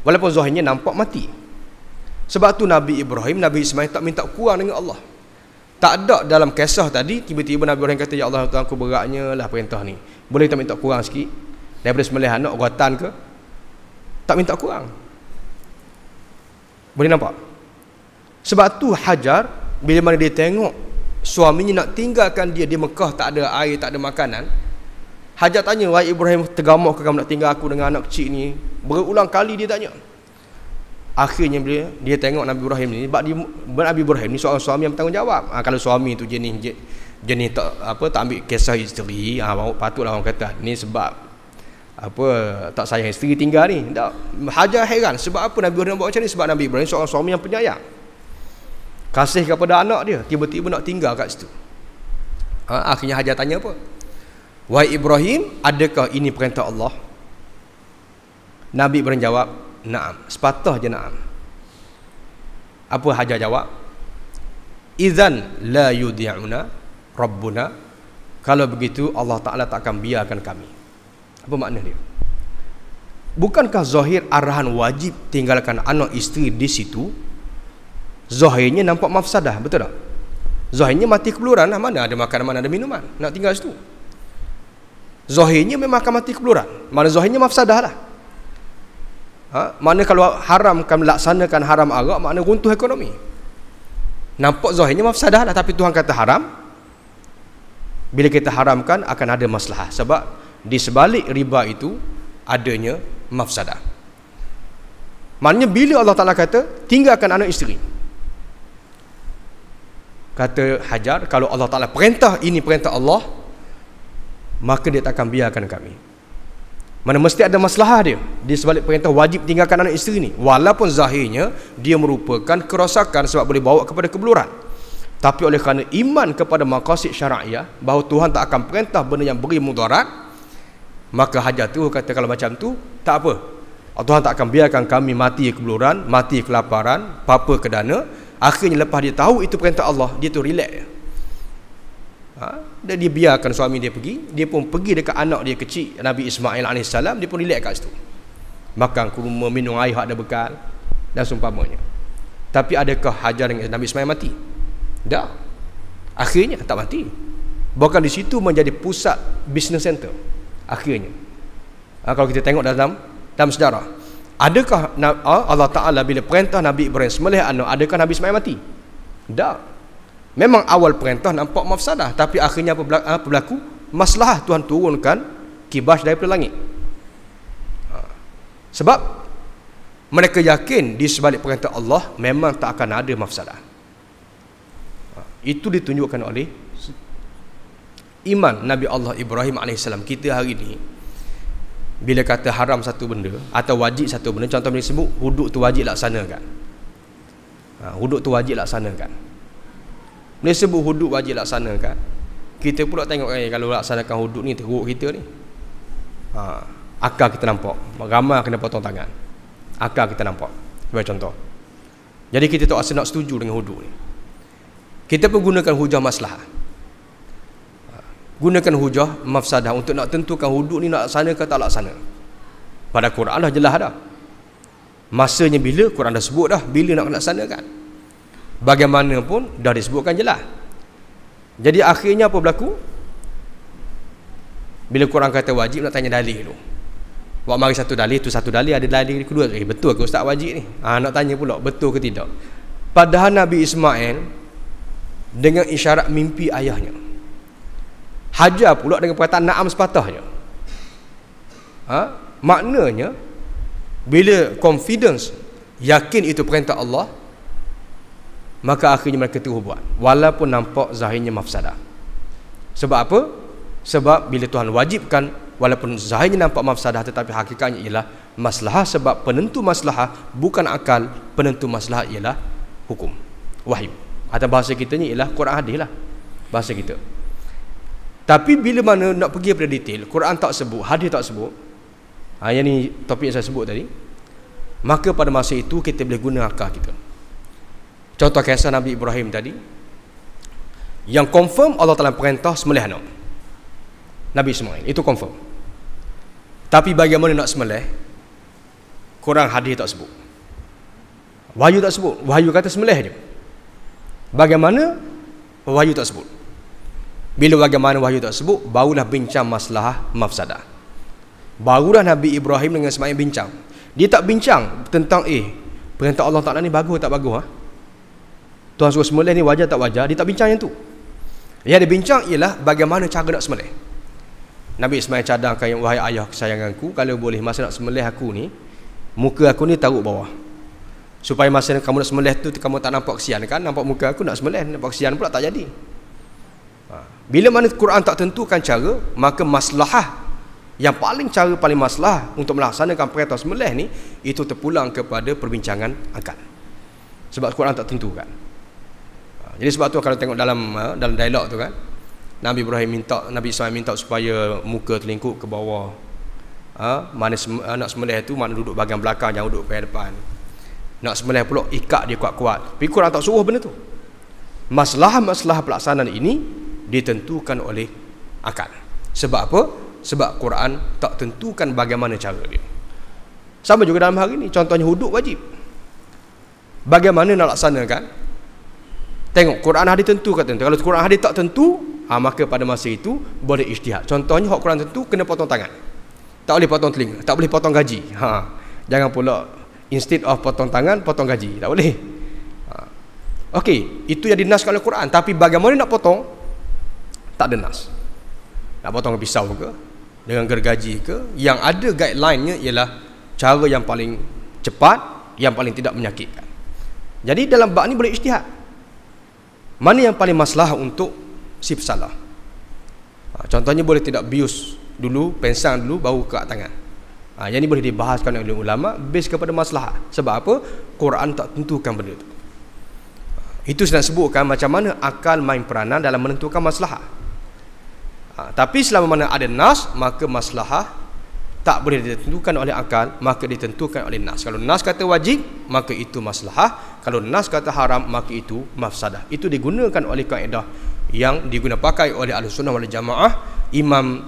walaupun zahirnya nampak mati. Sebab tu Nabi Ibrahim, Nabi Ismail tak minta kurang dengan Allah. Tak ada dalam kisah tadi tiba-tiba Nabi Ibrahim kata, ya Allah Tuhan, aku beratnya lah perintah ni, boleh tak minta kurang sikit daripada sembelih anak rotan ke? Tak minta kurang. Boleh nampak? Sebab tu Hajar bila mana dia tengok suaminya nak tinggalkan dia di Mekah, tak ada air, tak ada makanan, Hajar tanya, wahai Ibrahim, tergamuk ke kamu nak tinggal aku dengan anak kecil ni? Berulang kali dia tanya. Akhirnya dia tengok Nabi Ibrahim ni, sebab Nabi Ibrahim ni seorang suami yang bertanggungjawab. Kalau suami tu jenis tak ambil kisah isteri, patutlah orang kata ni sebab tak sayang isteri tinggal ni. Tak. Hajar heran sebab apa Nabi Ibrahim buat macam ni? Sebab Nabi Ibrahim seorang suami yang penyayang, kasih kepada anak dia, tiba-tiba nak tinggal kat situ. Akhirnya Hajar tanya apa? Wahai Ibrahim, adakah ini perintah Allah? Nabi Ibrahim jawab, na'am. Sepatah je na'am. Apa Hajar jawab? Idzan la yudi'una Rabbuna. Kalau begitu Allah Ta'ala tak akan biarkan kami. Apa makna dia? Bukankah zahir arahan wajib tinggalkan anak isteri di situ? Zahirnya nampak mafsadah, betul tak? Zahirnya mati kebeluran lah. Mana ada makanan, mana ada minuman, nak tinggal situ. Zahirnya memang akan mati kebeluran. Mana zahirnya mafsadah lah. Mana kalau haramkan, melaksanakan haram arak, makna runtuh ekonomi. Nampak zahirnya mafsadah lah, tapi Tuhan kata haram. Bila kita haramkan akan ada masalah, sebab di sebalik riba itu adanya mafsadah. Maknanya bila Allah Ta'ala kata tinggalkan anak isteri, kata Hajar, kalau Allah Ta'ala perintah ini perintah Allah, maka dia tak akan biarkan kami. Mana mesti ada masalah dia di sebalik perintah wajib tinggalkan anak isteri ni, walaupun zahirnya dia merupakan kerosakan sebab boleh bawa kepada kebeluran. Tapi oleh kerana iman kepada maqasid syar'iyah, bahawa Tuhan tak akan perintah benda yang beri mudarat, maka Hajar tu kata kalau macam tu tak apa, Tuhan tak akan biarkan kami mati kebeluran, mati kelaparan, apa kedana. Akhirnya lepas dia tahu itu perintah Allah, dia tu relax. Dan dia biarkan suami dia pergi. Dia pun pergi dekat anak dia kecil Nabi Ismail AS, dia pun relax kat situ, makan kurma, minum air hak ada bekal dan seumpamanya. Tapi adakah Hajar dengan Nabi Ismail mati? Tak. Akhirnya tak mati. Bahkan di situ menjadi pusat business center akhirnya. Kalau kita tengok dalam sejarah, adakah Allah Ta'ala bila perintah Nabi Ibrahim sembelih anak, adakah Nabi Ismail mati? Tak. Memang awal perintah nampak mafsadah, tapi akhirnya apa berlaku? Masalah. Tuhan turunkan kibas daripada langit. Sebab mereka yakin di sebalik perintah Allah memang tak akan ada mafsadah. Itu ditunjukkan oleh iman Nabi Allah Ibrahim AS. Kita hari ni bila kata haram satu benda atau wajib satu benda, contoh bila sebut hudud tu wajib laksanakan. Hudud tu wajib laksanakan. Bila sebut hudud wajib laksanakan, kita pula tengok kalau laksanakan hudud ni teruk kita ni. Akal kita nampak, ramai kena potong tangan. Akal kita nampak. Sebagai contoh. Jadi kita tak rasa nak setuju dengan hudud ni. Kita pun gunakan hujah maslahah. Gunakan hujah mafsadah untuk nak tentukan hudud ni nak laksana ke tak laksana. Pada Quran dah jelas dah. Masanya bila, Quran dah sebut dah bila nak laksanakan. Bagaimanapun dah disebutkan jelas. Jadi akhirnya apa berlaku? Bila Quran kata wajib, nak tanya dalil dulu. Buat mari satu dalil, tu satu dalil, ada dalil kedua. Betul ke ustaz wajib ni? Nak tanya pula betul ke tidak. Padahal Nabi Ismail dengan isyarat mimpi ayahnya, Hajar pula dengan perkataan na'am sepatahnya. Maknanya bila confidence, yakin itu perintah Allah, maka akhirnya mereka terus buat walaupun nampak zahirnya mafsadah. Sebab apa? Sebab bila Tuhan wajibkan, walaupun zahirnya nampak mafsadah, tetapi hakikatnya ialah maslahah. Sebab penentu maslahah bukan akal, penentu maslahah ialah hukum, wahyu, atau bahasa kita ni ialah Quran hadis lah bahasa kita. Tapi bila mana nak pergi pada detail, Quran tak sebut, hadis tak sebut, yang ni topik yang saya sebut tadi, maka pada masa itu kita boleh guna akal kita. Contoh kisah Nabi Ibrahim tadi, yang confirm Allah Ta'ala perintah sembelih anak Nabi Ismail, itu confirm. Tapi bagaimana nak sembelih, Quran hadis tak sebut, wahyu tak sebut. Wahyu kata sembelih je. Bagaimana, wahyu tak sebut. Bila bagaimana wahyu tak sebut, barulah bincang masalah mafsadah. Barulah Nabi Ibrahim dengan Ismail bincang. Dia tak bincang tentang perintah Allah Ta'ala ni bagus tak bagus, Tuhan suruh sembelih ni wajar tak wajar. Dia tak bincang yang tu. Yang dia bincang ialah bagaimana cara nak sembelih. Nabi Ismail cadangkan, wahai ayah kesayanganku, kalau boleh masa nak sembelih aku ni, muka aku ni taruh bawah, Supaya masa kamu nak sembelih tu kamu tak nampak kesian kan, nampak muka aku nak sembelih, nampak kesian pula tak jadi. Bila mana Quran tak tentukan cara, maka maslahah yang cara paling maslahah untuk melaksanakan perintah sembelih ni itu terpulang kepada perbincangan akal. Sebab Quran tak tentukan. Jadi sebab tu kalau tengok dalam dialog tu kan, Nabi Ismail minta supaya muka terlingkup ke bawah. Mana nak sembelih tu mana duduk bahagian belakang, jangan duduk bahagian depan. Nak sembelih pula ikat dia kuat-kuat. Tapi Quran tak suruh benda tu. Masalah pelaksanaan ini ditentukan oleh akal. Sebab apa? Sebab Quran tak tentukan bagaimana cara dia. Sama juga dalam hari ini, contohnya hudud wajib. Bagaimana nak laksanakan? Tengok Quran hadis tentu kat tentu. Kalau Quran hadis tak tentu, maka pada masa itu boleh ijtihad. Contohnya hak Quran tentu kena potong tangan. Tak boleh potong telinga, tak boleh potong gaji. Jangan pula instead of potong tangan, potong gaji. Tak boleh. Okey, itu yang dinaskan oleh Quran, tapi bagaimana nak potong? Tak ada nas. Nak potong dengan pisau ke, dengan gergaji ke, yang ada guideline-nya ialah cara yang paling cepat, yang paling tidak menyakitkan. Jadi dalam bab ni boleh ijtihad. Mana yang paling masalah untuk si pesalah? Contohnya boleh tidak bius dulu, pensang dulu, baru ke tangan. Yang ni boleh dibahaskan oleh ulama base kepada masalah. Sebab apa? Quran tak tentukan benda tu. Itu sedang sebutkan macam mana akal main peranan dalam menentukan masalah. Tapi selama mana ada nas, maka maslahah tak boleh ditentukan oleh akal, maka ditentukan oleh nas. Kalau nas kata wajib, maka itu maslahah. Kalau nas kata haram, maka itu mafsadah. Itu digunakan oleh kaedah yang digunakan pakai oleh Ahlussunnah wal Jamaah. Imam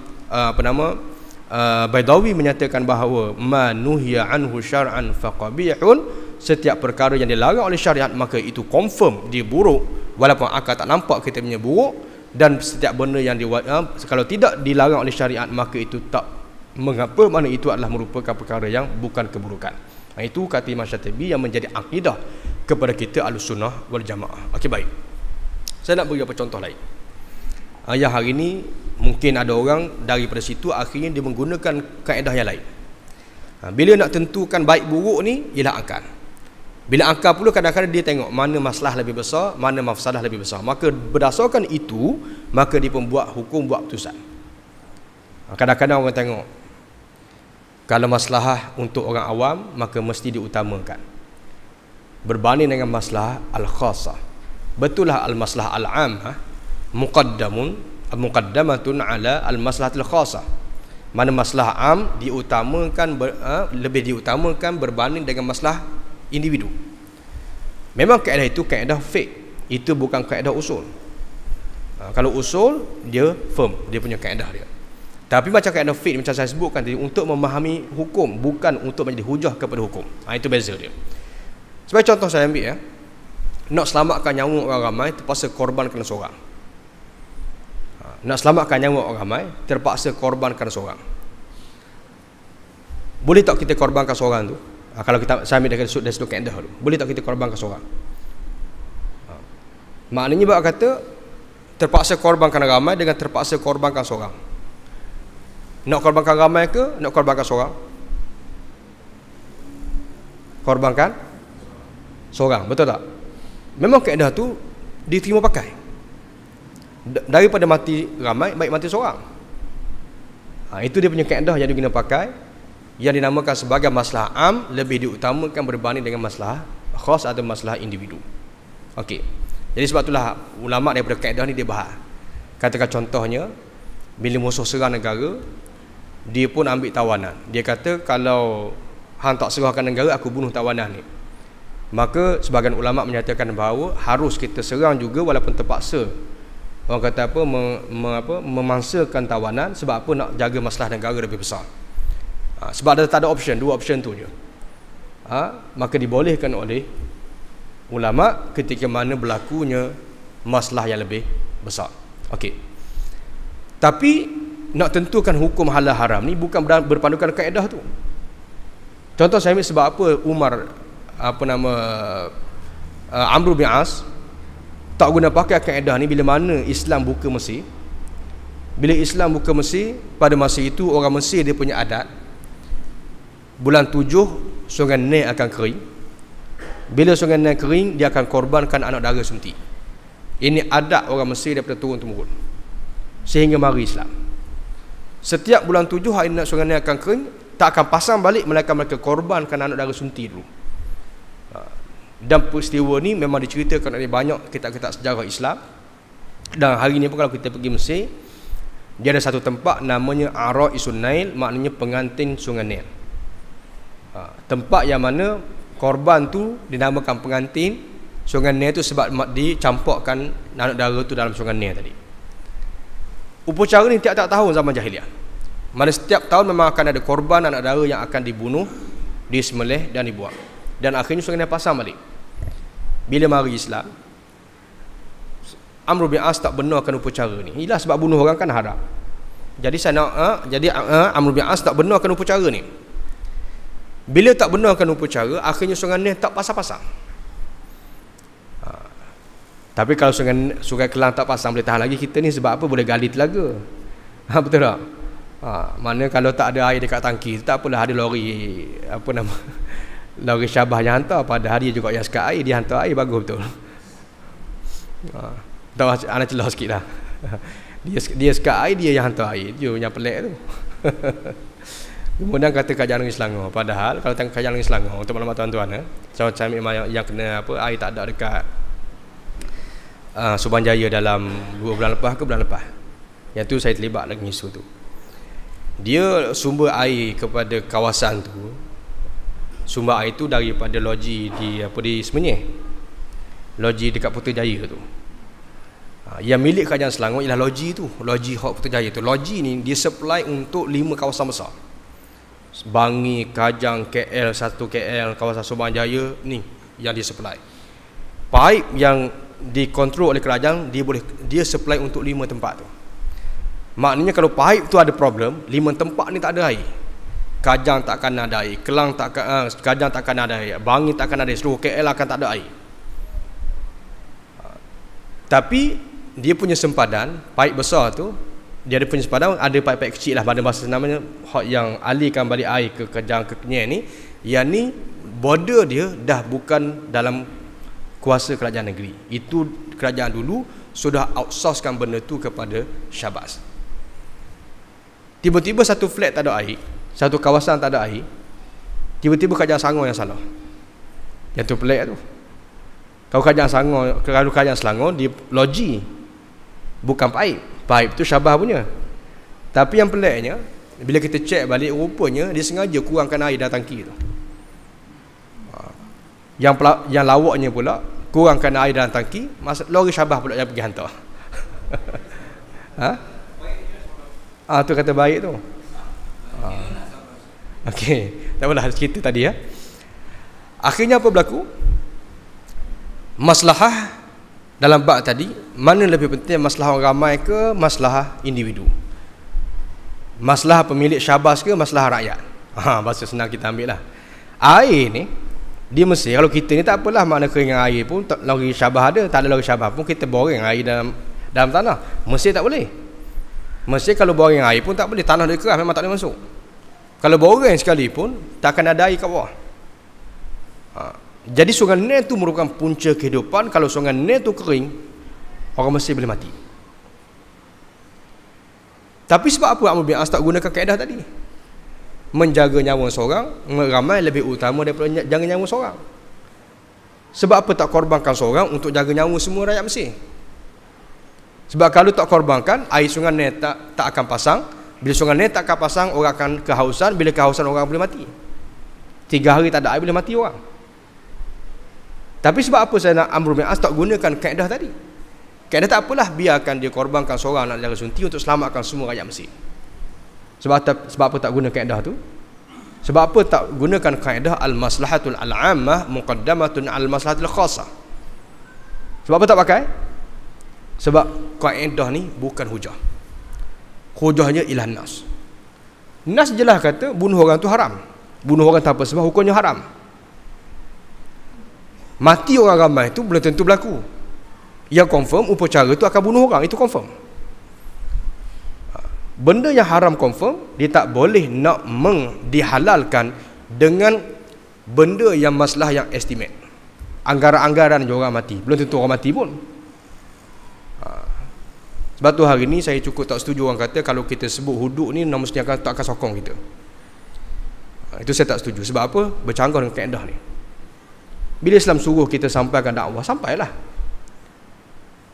Baidawi menyatakan bahawa ma nuhiya anhu syar'an faqabihun, setiap perkara yang dilarang oleh syariat maka itu confirm dia buruk, walaupun akal tak nampak kita punya buruk. Dan setiap benda yang kalau tidak dilarang oleh syariat maka itu tak mengapa, mana itu adalah merupakan perkara yang bukan keburukan. Itu kata Imam Syatibi yang menjadi akidah kepada kita Ahlussunnah wal Jamaah. Okey, baik. Saya nak beri apa contoh lain. Yang hari ini mungkin ada orang daripada situ akhirnya dia menggunakan kaedah yang lain. Bila nak tentukan baik buruk ni ialah akal. Bila akal pula kadang-kadang dia tengok mana masalah lebih besar, mana mafsadah lebih besar. Maka berdasarkan itu, maka dia pun buat hukum, buat putusan. Kadang-kadang orang tengok kalau masalah untuk orang awam, maka mesti diutamakan berbanding dengan masalah al-khasah. Betul lah al-masalah al-am muqaddamatun ala al-maslahatil khasah. Mana masalah am diutamakan lebih diutamakan berbanding dengan masalah individu. Memang kaedah itu kaedah fiqh, itu bukan kaedah usul. Kalau usul dia firm, dia punya kaedah dia. Tapi macam kaedah fiqh macam saya sebutkan tadi, untuk memahami hukum, bukan untuk menjadi hujah kepada hukum. Itu beza dia. Sebagai contoh saya ambil nak selamatkan nyawa orang ramai, terpaksa korbankan seorang. Nak selamatkan nyawa orang ramai, terpaksa korbankan seorang. Boleh tak kita korbankan seorang tu? Kalau saya ambil dari sudut kaedah dulu, boleh tak kita korbankan seorang? Maknanya bab kata terpaksa korbankan ramai dengan terpaksa korbankan seorang. Nak korbankan ramai ke nak korbankan seorang? Korbankan seorang, betul tak? Memang kaedah tu diterima pakai. Daripada mati ramai, baik mati seorang. Itu dia punya kaedah yang digunakan pakai, yang dinamakan sebagai masalah am lebih diutamakan berbanding dengan masalah khas atau masalah individu. Okey. Jadi sebab itulah ulama daripada kaedah ni dia bahas. Katakan contohnya bila musuh serang negara, dia pun ambil tawanan. Dia kata kalau hang tak serahkan negara, aku bunuh tawanan ni. Maka sebahagian ulama menyatakan bahawa harus kita serang juga walaupun terpaksa. Orang kata apa, memangsakan tawanan. Sebab apa? Nak jaga masalah negara lebih besar. Sebab tak ada option, dua option tu je. Maka dibolehkan oleh ulama ketika mana berlakunya masalah yang lebih besar. Okey. Tapi nak tentukan hukum halal haram ni bukan berpandukan kaedah tu. Contoh saya ambil sebab apa Umar Amr bin As tak guna pakai kaedah ni bila mana Islam buka Mesir. Bila Islam buka Mesir, pada masa itu orang Mesir dia punya adat bulan 7 sungai Nil akan kering. Bila Sungai Nil kering, dia akan korbankan anak dara suntik. Ini adat orang Mesir daripada turun-temurun sehingga mari Islam. Setiap bulan 7 hari nak Sungai Nil akan kering, tak akan pasang balik, melainkan mereka korbankan anak dara suntik dulu. Dan peristiwa ni memang diceritakan oleh banyak kitab-kitab sejarah Islam. Dan hari ni pun kalau kita pergi Mesir, dia ada satu tempat namanya Ara'isun Nail, maknanya pengantin Sungai Nil. Tempat yang mana korban tu dinamakan pengantin Sungai Nil tu sebab dicampurkan anak dara tu dalam Sungai Nil tadi. Upacara ni tiap-tiap tahun zaman jahiliah. Mana setiap tahun memang akan ada korban anak dara yang akan dibunuh, disembelih dan dibuang. Dan akhirnya Sungai Nil pasang balik. Bila mari Islam, Amr bin As tak benarkan upacara ni. Ialah sebab bunuh orang kan haram. Jadi Amr bin As tak benarkan upacara ni. Bila tak benarkan upacara, akhirnya Sungai Nil tak pasang-pasang. Tapi kalau Sungai Kelang tak pasang, boleh tahan lagi kita ni sebab apa? Boleh gali telaga. Betul tak? Mana kalau tak ada air dekat tangki, tak apalah, ada lori lori Syabah yang hantar, padahal dia juga yang sekat air, dia hantar air, bagus betul. Tak, anak celah sikit lah. Dia sekat air, dia yang hantar air. Dia yang pelik tu. Kemudian kata Kerajaan Negeri Selangor. Padahal kalau tengok Kerajaan Negeri Selangor, untuk maklumat tuan-tuan, macam yang kena air tak ada dekat Subang Jaya dalam 2 bulan lepas ke bulan lepas. Yang tu saya terlibat lagi isu tu. Dia sumber air kepada kawasan tu, sumber air tu daripada loji di Semenyih. Loji dekat Putrajaya tu. Yang milik Kerajaan Selangor ialah loji tu, loji Hok Putrajaya tu. Loji ni dia supply untuk 5 kawasan besar. Bangi, Kajang, KL, 1 KL, kawasan Subang Jaya ni yang dia supply. Pipe yang dikontrol oleh kerajaan, dia supply untuk 5 tempat tu. Maknanya kalau pipe tu ada problem, 5 tempat ni tak ada air. Kajang takkan ada air, Kelang Kajang takkan ada air, Bangi takkan ada air, seluruh KL akan tak ada air. Tapi dia punya sempadan, pipe besar tu, dia ada punya sempadan, ada pipe-pipe kecil lah, pada bahasa namanya yang alihkan balik air ke Kajang ke Kenyir ni. Yang ni border dia dah bukan dalam kuasa kerajaan negeri. Itu kerajaan dulu sudah outsourcekan benda tu kepada Syabas. Tiba-tiba satu flat tak ada air, satu kawasan tak ada air, tiba-tiba Kerajaan Selangor yang salah. Yang tu pelik tu. Kalau Kerajaan Selangor di loji, bukan pipe tu Syabas punya. Tapi yang peliknya, bila kita cek balik, rupanya dia sengaja kurangkan air dalam tangki tu. Yang lawaknya pula kurangkan air dalam tangki, lori Syabas pula yang pergi hantar. Tu kata baik tu. Okey, tak apalah cerita tadi ya. Akhirnya apa berlaku? Maslahah dalam bab tadi, mana lebih penting, maslahah orang ramai ke maslahah individu? Maslahah pemilik Syabas ke maslahah rakyat? Bahasa senang kita ambil lah. Air ni di Mesir, kalau kita ni tak apalah, makna keringan air pun lori Syabas ada, tak ada lori Syabas pun kita boring air dalam tanah. Mesir tak boleh. Mesir kalau boring air pun tak boleh, tanah dia keras, memang tak boleh masuk. Kalau boring sekali pun tak akan ada air kat bawah. Jadi Sungai Nil tu merupakan punca kehidupan. Kalau Sungai Nil tu kering, orang Mesir boleh mati. Tapi sebab apa Amr bin As tak gunakan kaedah tadi? Menjaga nyawa seorang ramai lebih utama daripada jaga nyawa seorang. Sebab apa tak korbankan seorang untuk jaga nyawa semua rakyat Mesir? Sebab kalau tak korbankan, air Sungai Nil tak akan pasang. Bila Sungai Nil tak akan pasang, orang akan kehausan. Bila kehausan, orang boleh mati. 3 hari tak ada air, boleh mati orang. Tapi sebab apa saya nak Amr bin As tak gunakan kaedah tadi? Kaedah tak apalah, biarkan dia korbankan seorang anak dara sunti untuk selamatkan semua rakyat Mesir. Sebab apa tak guna kaedah tu? Sebab apa tak gunakan kaedah al-maslahatul al-ammah muqaddamatun al-maslahatul khassah? Sebab apa tak pakai? Sebab kaedah ni bukan hujah. Hujahnya ialah nas. Nas jelas kata bunuh orang tu haram. Bunuh orang tanpa sebab hukumnya haram. Mati orang ramai itu belum tentu berlaku. Yang confirm upacara itu akan bunuh orang, itu confirm. Benda yang haram confirm, dia tak boleh nak dihalalkan dengan benda yang masalah yang estimate. anggaran-anggaran je orang mati. Belum tentu orang mati pun. Sebab tu hari ni saya cukup tak setuju orang kata kalau kita sebut hudud ni mesti tak akan sokong kita. Itu saya tak setuju. Sebab apa? Bercanggah dengan kaedah ni. Bila Islam suruh kita sampaikan dakwah, sampailah.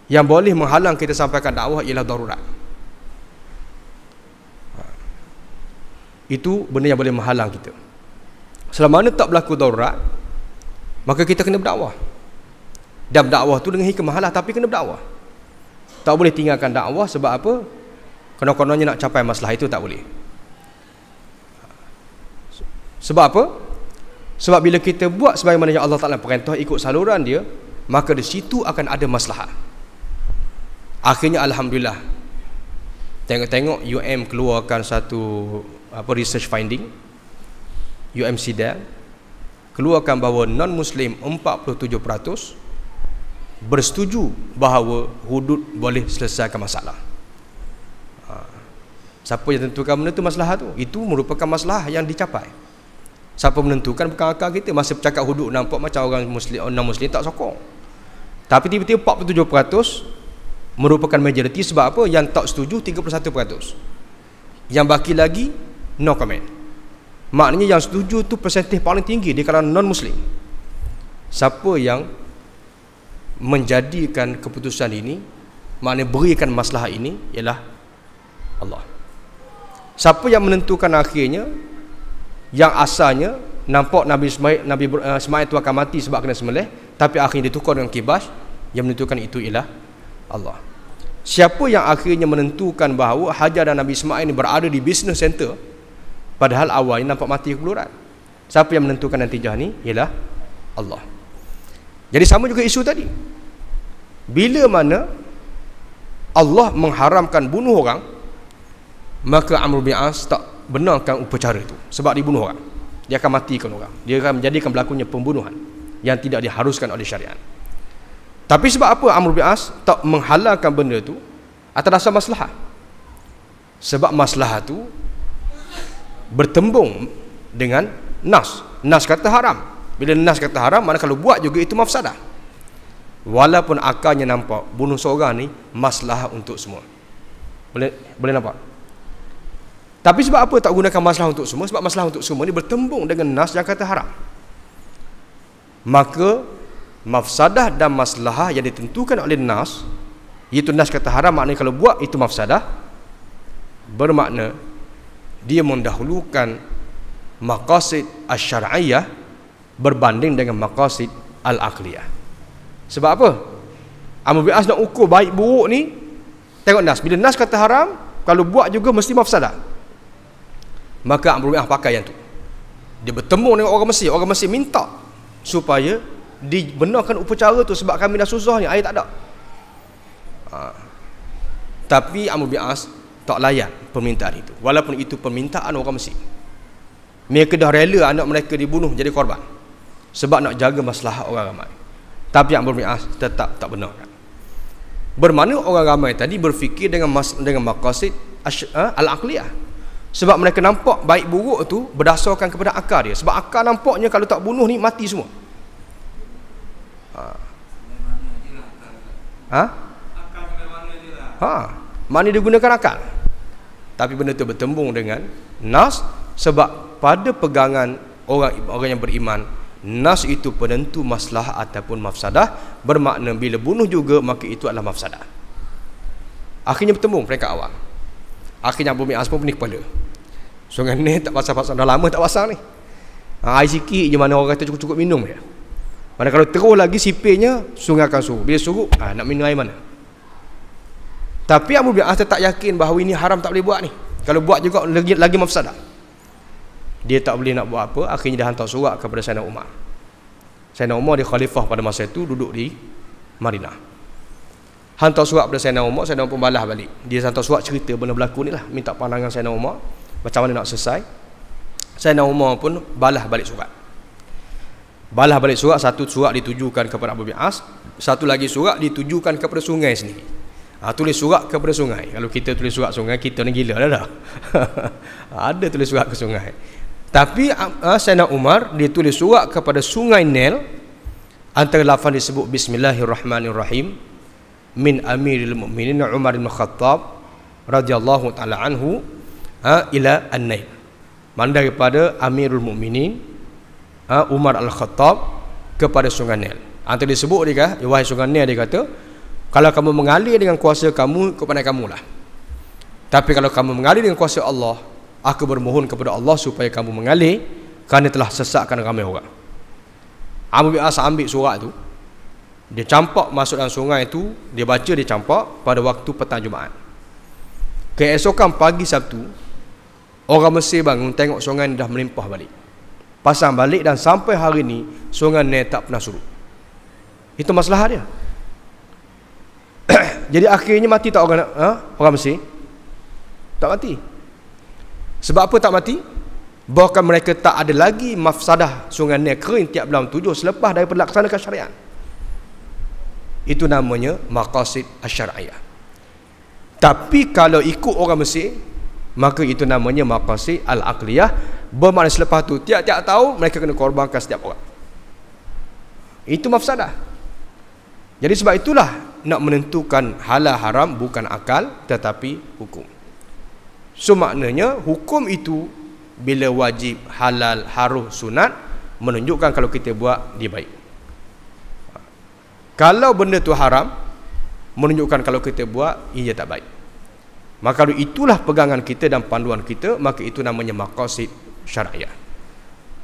Yang boleh menghalang kita sampaikan dakwah ialah darurat. Itu benda yang boleh menghalang kita. Selama mana tak berlaku darurat, maka kita kena berdakwah. Dan berdakwah tu dengan hikmah lah, tapi kena berdakwah. Tak boleh tinggalkan dakwah sebab apa? Konon-kononnya nak capai masalah, itu tak boleh. Sebab apa? Sebab bila kita buat sebagaimana yang Allah Ta'ala perintah, ikut saluran dia, maka di situ akan ada masalah. Akhirnya alhamdulillah, tengok-tengok UM keluarkan satu research finding, UMCDAL keluarkan bahawa non-Muslim 47% bersetuju bahawa hudud boleh selesaikan masalah. Siapa yang tentukan benda tu masalah tu? Itu merupakan masalah yang dicapai. Siapa menentukan bukan akal kita. Masa bercakap hudud nampak macam orang Muslim, non-Muslim tak sokong. Tapi tiba-tiba 47% merupakan majoriti. Sebab apa? Yang tak setuju 31%. Yang baki lagi no comment. Maknanya yang setuju tu persentif paling tinggi di kalangan non-Muslim. Siapa yang menjadikan keputusan ini, maknanya berikan masalah ini, ialah Allah. Siapa yang menentukan akhirnya, yang asalnya nampak Nabi Ismail tu akan mati sebab kena sembelih, tapi akhirnya ditukar dengan kibas, yang menentukan itu ialah Allah. Siapa yang akhirnya menentukan bahawa Hajar dan Nabi Ismail ini berada di business center, padahal awalnya nampak mati kebeluran? Siapa yang menentukan natijah ni? Ialah Allah. Jadi sama juga isu tadi. Bila mana Allah mengharamkan bunuh orang, maka Amr bin As tak benarkan upacara itu. Sebab dibunuh orang, dia akan matikan orang, dia akan menjadikan berlakunya pembunuhan yang tidak diharuskan oleh syariat. Tapi sebab apa Amr bin As tak menghalalkan benda tu atas dasar maslahah? Sebab maslahah tu bertembung dengan nas. Nas kata haram. Bila nas kata haram, mana kalau buat juga itu mafsadah. Walaupun akalnya nampak bunuh seorang ni maslahah untuk semua. Boleh nampak? Tapi sebab apa tak gunakan maslahah untuk semua? Sebab maslahah untuk semua ni bertembung dengan nas yang kata haram. Maka mafsadah dan maslahah yang ditentukan oleh nas, iaitu nas kata haram, maknanya kalau buat itu mafsadah, bermakna dia mendahulukan maqasid asy-syar'iyyah berbanding dengan maqasid al-aqliyah. Sebab apa? Amr bin As nak ukur baik buruk ni, tengok nas. Bila nas kata haram, kalau buat juga mesti mafsadah, maka Amr bin As pakai yang tu. Dia bertemu dengan orang Mesir. Orang Mesir minta supaya dibenarkan upacara tu sebab kami dah susah ni, air tak ada. Tapi Amr bin As tak layan permintaan itu, walaupun itu permintaan orang Mesir. Mereka dah rela anak mereka dibunuh jadi korban sebab nak jaga masalah orang ramai. Tapi Amr bin As tetap tak benarkan. Bermakna orang ramai tadi berfikir dengan maqasid al-aqliyah. Sebab mereka nampak baik buruk tu berdasarkan kepada akal dia. Sebab akal nampaknya kalau tak bunuh ni mati semua. Mana dia gunakan akal. Tapi benda tu bertembung dengan nas. Sebab pada pegangan orang yang beriman, nas itu penentu maslahah ataupun mafsadah. Bermakna bila bunuh juga, maka itu adalah mafsadah. Akhirnya bertembung peringkat awal. Akhirnya Abu Mi'as pun pening kepala. Sungai ni tak pasang-pasang, dah lama tak pasang ni. Air sikit je, mana orang kata cukup-cukup minum je. Mana kalau terus lagi sipirnya, sungai akan surut. Bila surut, nak minum air mana? Tapi Abu Mi'as tak yakin bahawa ini haram, tak boleh buat ni. Kalau buat juga lagi mafsadah. Dia tak boleh nak buat apa. Akhirnya dia hantar surat kepada Sayyidina Umar. Sayyidina Umar dia khalifah pada masa itu, duduk di Madinah. Hantar surat kepada Sayyidina Umar. Sayyidina Umar pun balas balik. Dia hantar surat cerita benda berlaku ni lah, minta pandangan Sayyidina Umar macam mana nak selesai. Sayyidina Umar pun balas balik surat. Balas balik surat. Satu surat ditujukan kepada Abu Bi'as, satu lagi surat ditujukan kepada sungai sendiri. Tulis surat kepada sungai. Kalau kita tulis surat sungai, kita ni gila dah. Ada tulis surat ke sungai. Tapi Sayyidina Umar dia tulis surat kepada sungai Nil Antara lafaz disebut Bismillahirrahmanirrahim min Amiril Mukminin Umar bin Khattab radhiyallahu taala anhu ila an-Nail. Mana daripada Amirul Mukminin Umar Al-Khattab kepada Sungai Nil. Antara disebut dia, wahai Sungai Nil, dia kata, kalau kamu mengalir dengan kuasa kamu, kepada kamulah. Tapi kalau kamu mengalir dengan kuasa Allah, aku bermohon kepada Allah supaya kamu mengalir, kerana telah sesatkan ramai orang. Amr bin As ambil surat tu, dia campak masuk dalam sungai tu, dia baca, dia campak pada waktu petang Jumaat. Keesokan pagi Sabtu, orang Mesir bangun tengok sungai ni dah melimpah balik, pasang balik, dan sampai hari ni sungai ni tak pernah surut. Itu masalah dia. Jadi akhirnya mati tak orang Mesir? Tak mati. Sebab apa tak mati? Bahkan mereka tak ada lagi mafsadah sungai Nil kering tiap bulan 7 selepas daripada laksanakan syariat. Itu namanya maqasid asy-syar'iyyah. Tapi kalau ikut orang Mesir, maka itu namanya maqasid al-aqliyah. Bermakna selepas tu tiap-tiap tahun mereka kena korbankan setiap orang. Itu mafsadah. Jadi sebab itulah nak menentukan halal haram bukan akal tetapi hukum. So maknanya hukum itu bila wajib, halal, haram, sunat menunjukkan kalau kita buat dia baik. Kalau benda tu haram menunjukkan kalau kita buat ia tak baik. Maka kalau itulah pegangan kita dan panduan kita, maka itu namanya maqasid syariah.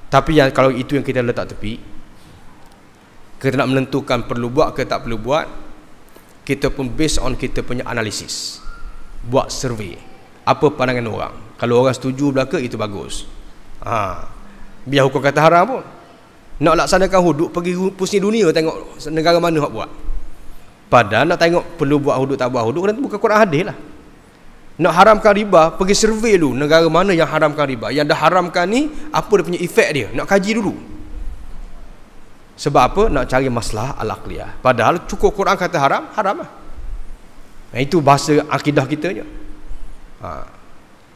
Tapi kalau itu yang kita letak tepi, kita nak menentukan perlu buat ke tak perlu buat, kita pun based on kita punya analisis, buat survey, apa pandangan orang. Kalau orang setuju belaka, itu bagus. Biar hukum kata haram pun, nak laksanakan hudud, pergi pusing dunia tengok negara mana hak buat. Padahal nak tengok perlu buat hudud tak buat hudud, bukan Quran hadis lah. Nak haramkan riba, pergi survey dulu negara mana yang haramkan riba. Yang dah haramkan ni, apa dia punya efek dia, nak kaji dulu. Sebab apa? Nak cari masalah al-aqliyah. Padahal cukup Quran kata haram, haram lah. Itu bahasa akidah kita je.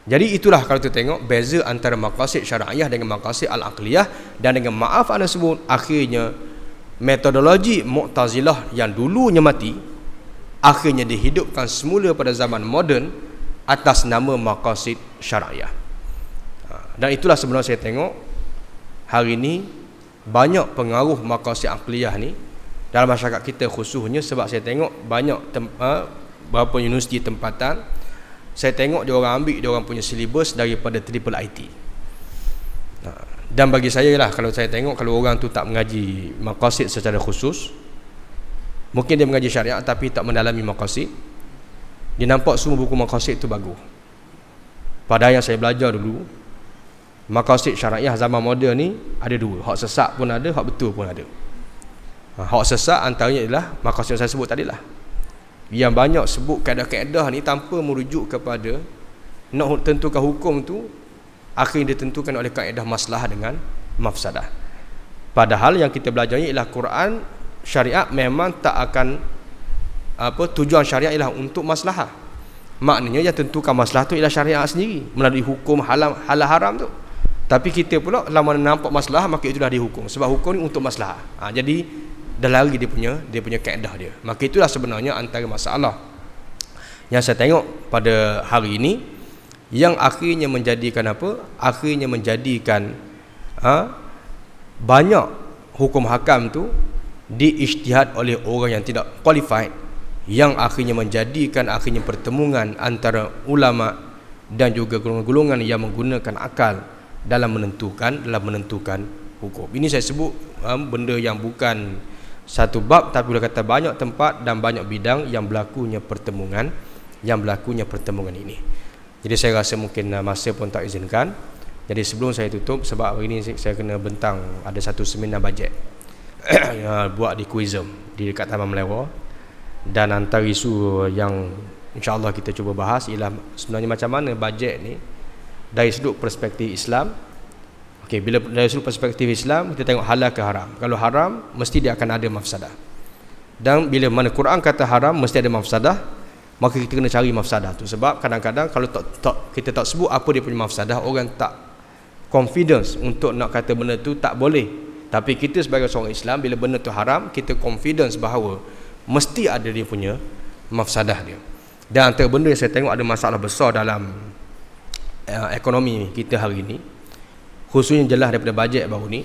Jadi itulah kalau kita tengok beza antara maqasid syar'iyah dengan maqasid al-aqliyah. Dan dengan maaf anda sebut, akhirnya metodologi Mu'tazilah yang dulunya mati, akhirnya dihidupkan semula pada zaman moden atas nama maqasid syar'iyah. Dan itulah sebenarnya saya tengok hari ini banyak pengaruh maqasid aqliyah ni dalam masyarakat kita khususnya. Sebab saya tengok banyak beberapa universiti tempatan, saya tengok dia orang ambil dia orang punya silibus daripada triple IT. Dan bagi saya lah, kalau saya tengok kalau orang tu tak mengaji maqasid secara khusus, mungkin dia mengaji syariat tapi tak mendalami maqasid, dia nampak semua buku maqasid tu bagus. Padahal yang saya belajar dulu, maqasid syariah zaman moden ni ada dua, hak sesat pun ada, hak betul pun ada. Hak sesat antaranya adalah maqasid yang saya sebut tadi lah, yang banyak sebut kaedah-kaedah ni tanpa merujuk kepada nak tentukan hukum tu, akhirnya ditentukan oleh kaedah maslahat dengan mafsadah. Padahal yang kita belajar ni ialah Quran, syariat memang tak akan tujuan syariat ialah untuk maslahah. Maknanya yang tentukan maslahah tu ialah syariat sendiri melalui hukum halal haram tu. Tapi kita pula lama nampak maslahah, maka itulah dihukum. Sebab hukum ni untuk maslahah. Jadi dah lari dia punya kaedah dia. Maka itulah sebenarnya antara masalah yang saya tengok pada hari ini, yang akhirnya menjadikan apa? Akhirnya menjadikan banyak hukum hakam tu diijtihad oleh orang yang tidak qualified, yang akhirnya menjadikan akhirnya pertemuan antara ulama dan juga golongan-golongan yang menggunakan akal dalam menentukan hukum. Ini saya sebut benda yang bukan satu bab, tapi boleh kata banyak tempat dan banyak bidang yang berlakunya pertemuan ini. Jadi saya rasa mungkin masa pun tak izinkan. Jadi sebelum saya tutup, sebab hari ini saya kena bentang ada satu seminar bajet buat di Quizem di dekat Taman Melewa. Dan antara isu yang insya-Allah kita cuba bahas ialah sebenarnya macam mana bajet ni dari sudut perspektif Islam. Okey, bila dari sudut perspektif Islam kita tengok halal ke haram. Kalau haram mesti dia akan ada mafsadah. Dan bila mana Quran kata haram mesti ada mafsadah, maka kita kena cari mafsadah tu. Sebab kadang-kadang kalau kita tak sebut apa dia punya mafsadah, orang tak confidence untuk nak kata benda tu tak boleh. Tapi kita sebagai seorang Islam, bila benda tu haram, kita confidence bahawa mesti ada dia punya mafsadah dia. Dan antara benda yang saya tengok ada masalah besar dalam ekonomi kita hari ini, khususnya jelas daripada bajet baru ni,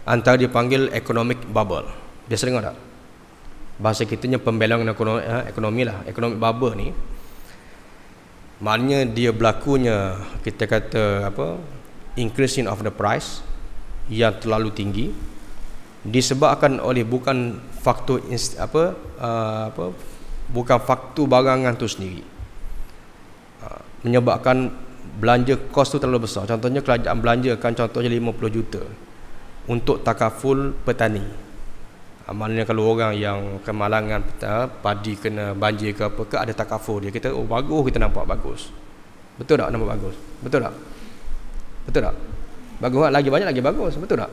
antara dipanggil economic bubble. Biasa dengar tak? Bahasa kitanya pembelangan ekonomi lah. Economic bubble ni maknanya dia berlakunya, kita kata apa, increasing of the price yang terlalu tinggi disebabkan oleh bukan faktor bukan faktor barangan tu sendiri, menyebabkan belanja kos tu terlalu besar. Contohnya kerajaan belanjakan contohnya 50 juta untuk takaful petani. Maknanya kalau orang yang kemalangan padi kena banjir ke apa ke, ada takaful dia, kita oh bagus, kita nampak bagus. Betul tak? Nampak bagus. Betul tak? Betul tak? Bagus tak? Lagi banyak lagi bagus. Betul tak?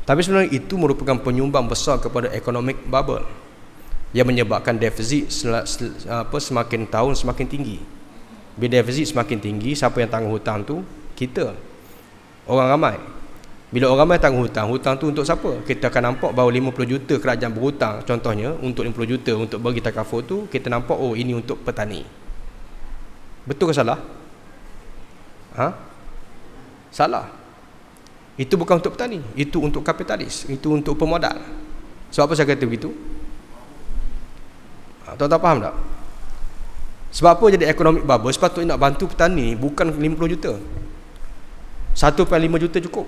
Tapi sebenarnya itu merupakan penyumbang besar kepada economic bubble yang menyebabkan defisit semakin tahun semakin tinggi. Bila defisit semakin tinggi, siapa yang tanggung hutang tu? Kita, orang ramai. Bila orang ramai tanggung hutang, hutang tu untuk siapa? Kita akan nampak bahawa 50 juta kerajaan berhutang contohnya untuk 50 juta untuk bagi takaful tu, kita nampak oh ini untuk petani. Betul ke salah? Salah. Itu bukan untuk petani, itu untuk kapitalis, itu untuk pemodal. Sebab apa saya kata begitu? Tuan-tuan faham tak? Sebab apa jadi economic bubble? Sepatutnya nak bantu petani, bukan 50 juta. 1.5 juta cukup.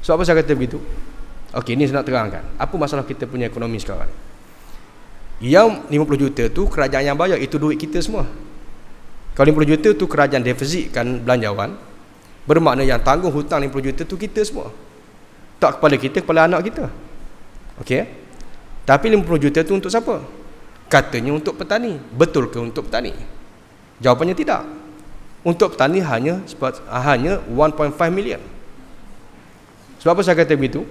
Sebab apa saya kata begitu? Okey, ni saya nak terangkan apa masalah kita punya ekonomi sekarang. Yang 50 juta tu kerajaan yang bayar, itu duit kita semua. Kalau 50 juta tu kerajaan defisitkan belanjawan, bermakna yang tanggung hutang 50 juta tu kita semua. Tak kepada kita, kepada anak kita. Okey? Tapi 50 juta tu untuk siapa? Katanya untuk petani. Betul ke untuk petani? Jawapannya tidak. Untuk petani hanya 1.5 million. Sebab apa saya kata begitu?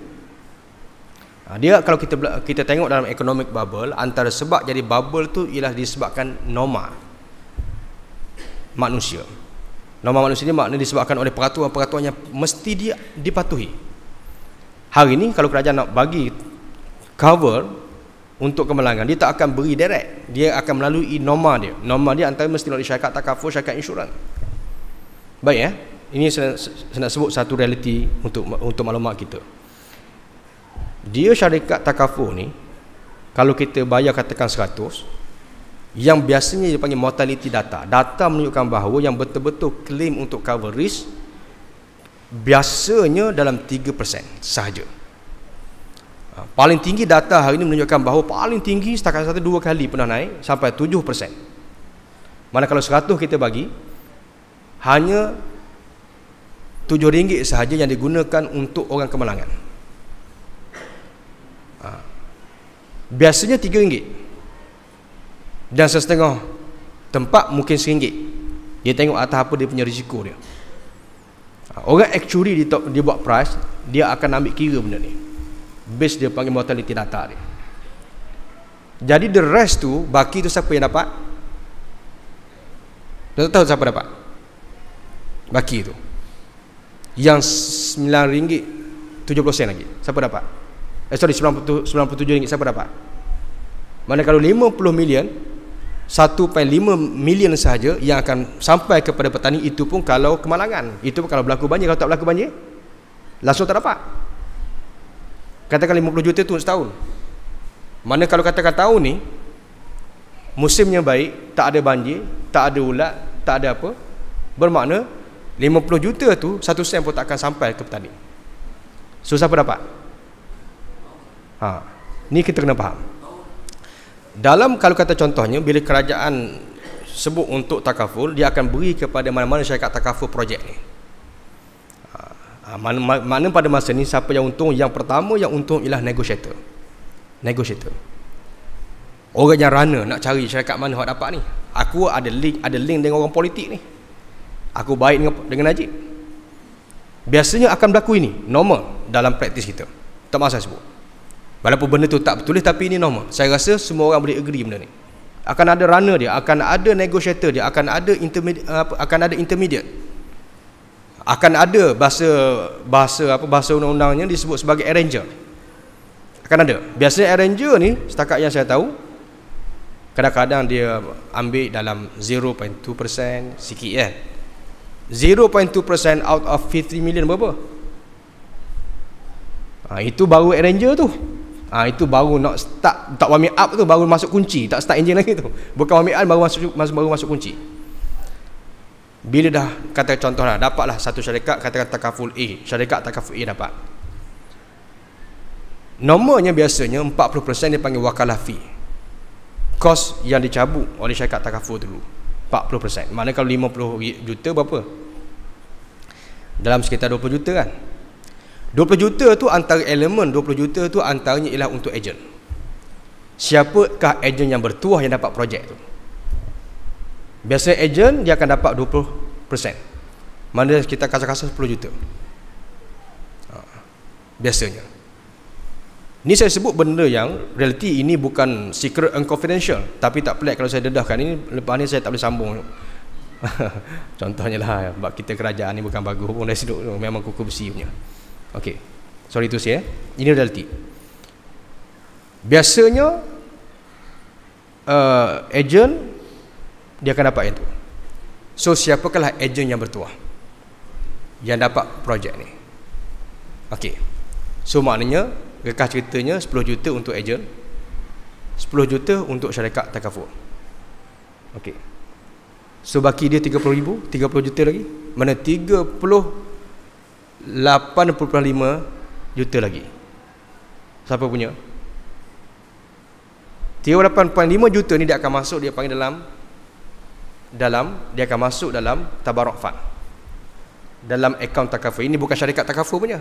Dia kalau kita tengok dalam economic bubble, antara sebab jadi bubble tu ialah disebabkan norma manusia. Norma manusia ni maknanya disebabkan oleh peraturan-peraturan yang mesti dia dipatuhi. Hari ni kalau kerajaan nak bagi cover untuk kemalangan, dia tak akan beri direct, dia akan melalui norma dia. Norma dia antara mesti melalui syarikat takaful, syarikat insurans. Baik ini saya nak sebut satu realiti untuk maklumat kita. Dia syarikat takaful ni, kalau kita bayar katakan 100, yang biasanya dia panggil mortality data. Data menunjukkan bahawa yang betul-betul claim untuk cover risk biasanya dalam 3% sahaja. Paling tinggi data hari ini menunjukkan bahawa paling tinggi setakat 1-2 kali pernah naik sampai 7%. Mana kalau 100 kita bagi, hanya RM7 sahaja yang digunakan untuk orang kemalangan. Biasanya RM3. Dan setengah tempat mungkin RM1. Dia tengok atas apa dia punya risiko dia. Orang actuary dia buat price, dia akan ambil kira benda ni. Base dia panggil mortality data dia. Jadi the rest tu, baki tu siapa yang dapat? Dah tahu siapa dapat? Baki tu yang RM9.70 lagi, siapa dapat? RM97 siapa dapat? Mana kalau 50 million, 1.5 million sahaja yang akan sampai kepada petani, itu pun kalau kemalangan. Itu pun kalau berlaku banjir. Kalau tak berlaku banjir, langsung tak dapat. Katakan 50 juta tu setahun. Mana kalau katakan tahun ni musimnya baik, tak ada banjir, tak ada ulat, tak ada apa, bermakna 50 juta tu 1 sen pun tak akan sampai ke petani. So siapa dapat? Ni kita kena faham. Dalam kalau kata contohnya, bila kerajaan sebut untuk takaful, dia akan beri kepada mana-mana syarikat takaful projek ni. Mana pada masa ni siapa yang untung? Yang pertama yang untung ialah negotiator. Orang yang runner nak cari syarikat mana hak dapat ni. Aku ada link dengan orang politik ni. Aku baik dengan Najib. Biasanya akan berlaku ini, normal dalam praktis kita. Tak masalah sebut. Walaupun benda tu tak betul, tapi ini normal. Saya rasa semua orang boleh agree benda ni. Akan ada runner dia, akan ada negotiator dia, akan ada intermediate. Akan ada bahasa undang-undangnya disebut sebagai arranger. Akan ada. Biasanya arranger ni setakat yang saya tahu kadang-kadang dia ambil dalam 0.2% sikit kan. 0.2% out of 50 million berapa? Itu baru arranger tu. Itu baru nak start, tak warming up tu, baru masuk kunci, tak start engine lagi tu. Bukan warming up, baru masuk kunci. Bila dah, kata contohlah, dapatlah satu syarikat, katakan takaful A, syarikat takaful A dapat. Normalnya biasanya 40% dia panggil wakalah fee. Kos yang dicabut oleh syarikat takaful dulu 40%. Maknanya kalau 50 juta berapa? Dalam sekitar 20 juta kan. 20 juta tu antara elemen 20 juta tu antaranya ialah untuk ejen. Siapakah ejen yang bertuah yang dapat projek tu? Biasanya ejen dia akan dapat 20%. Mana kita kasar-kasar 10 juta. Biasanya. Ini saya sebut benda yang realiti ini bukan secret and confidential. Tapi tak pelik kalau saya dedahkan ini, lepas ni saya tak boleh sambung. Contohnya lah, sebab kita kerajaan ni bukan bagus pun dari situ, memang kuku besi punya. Okey. Sorry tu saya. Ini realiti. Biasanya ejen dia akan dapat yang tu. So siapakah ejen yang bertuah yang dapat projek ni? Okey. So maknanya rekah ceritanya 10 juta untuk ejen, 10 juta untuk syarikat takaful. Okey. So baki dia 30,000, 30 juta lagi. Mana 38.5 juta lagi. Siapa punya? 38.5 juta ni dia akan masuk, dia panggil dia akan masuk dalam tabarruk fund. Dalam akaun takaful. Ini bukan syarikat takaful punya.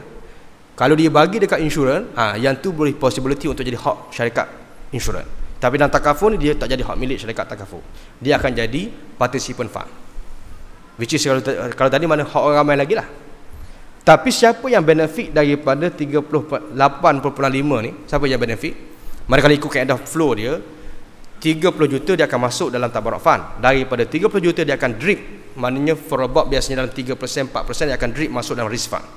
Kalau dia bagi dekat insurans, yang tu boleh possibility untuk jadi hak syarikat insurans. Tapi dalam takaful ni dia tak jadi hak milik syarikat takaful. Dia akan jadi participant fund. Which is kalau tadi mana hak orang ramai lagi lah. Tapi siapa yang benefit daripada 38.5 ni? Siapa yang benefit? Mana kalau ikut kaedah flow dia, 30 juta dia akan masuk dalam tabarruk fund. Daripada 30 juta dia akan drip. Maknanya for about biasanya dalam 3%, 4% dia akan drip masuk dalam risk fund.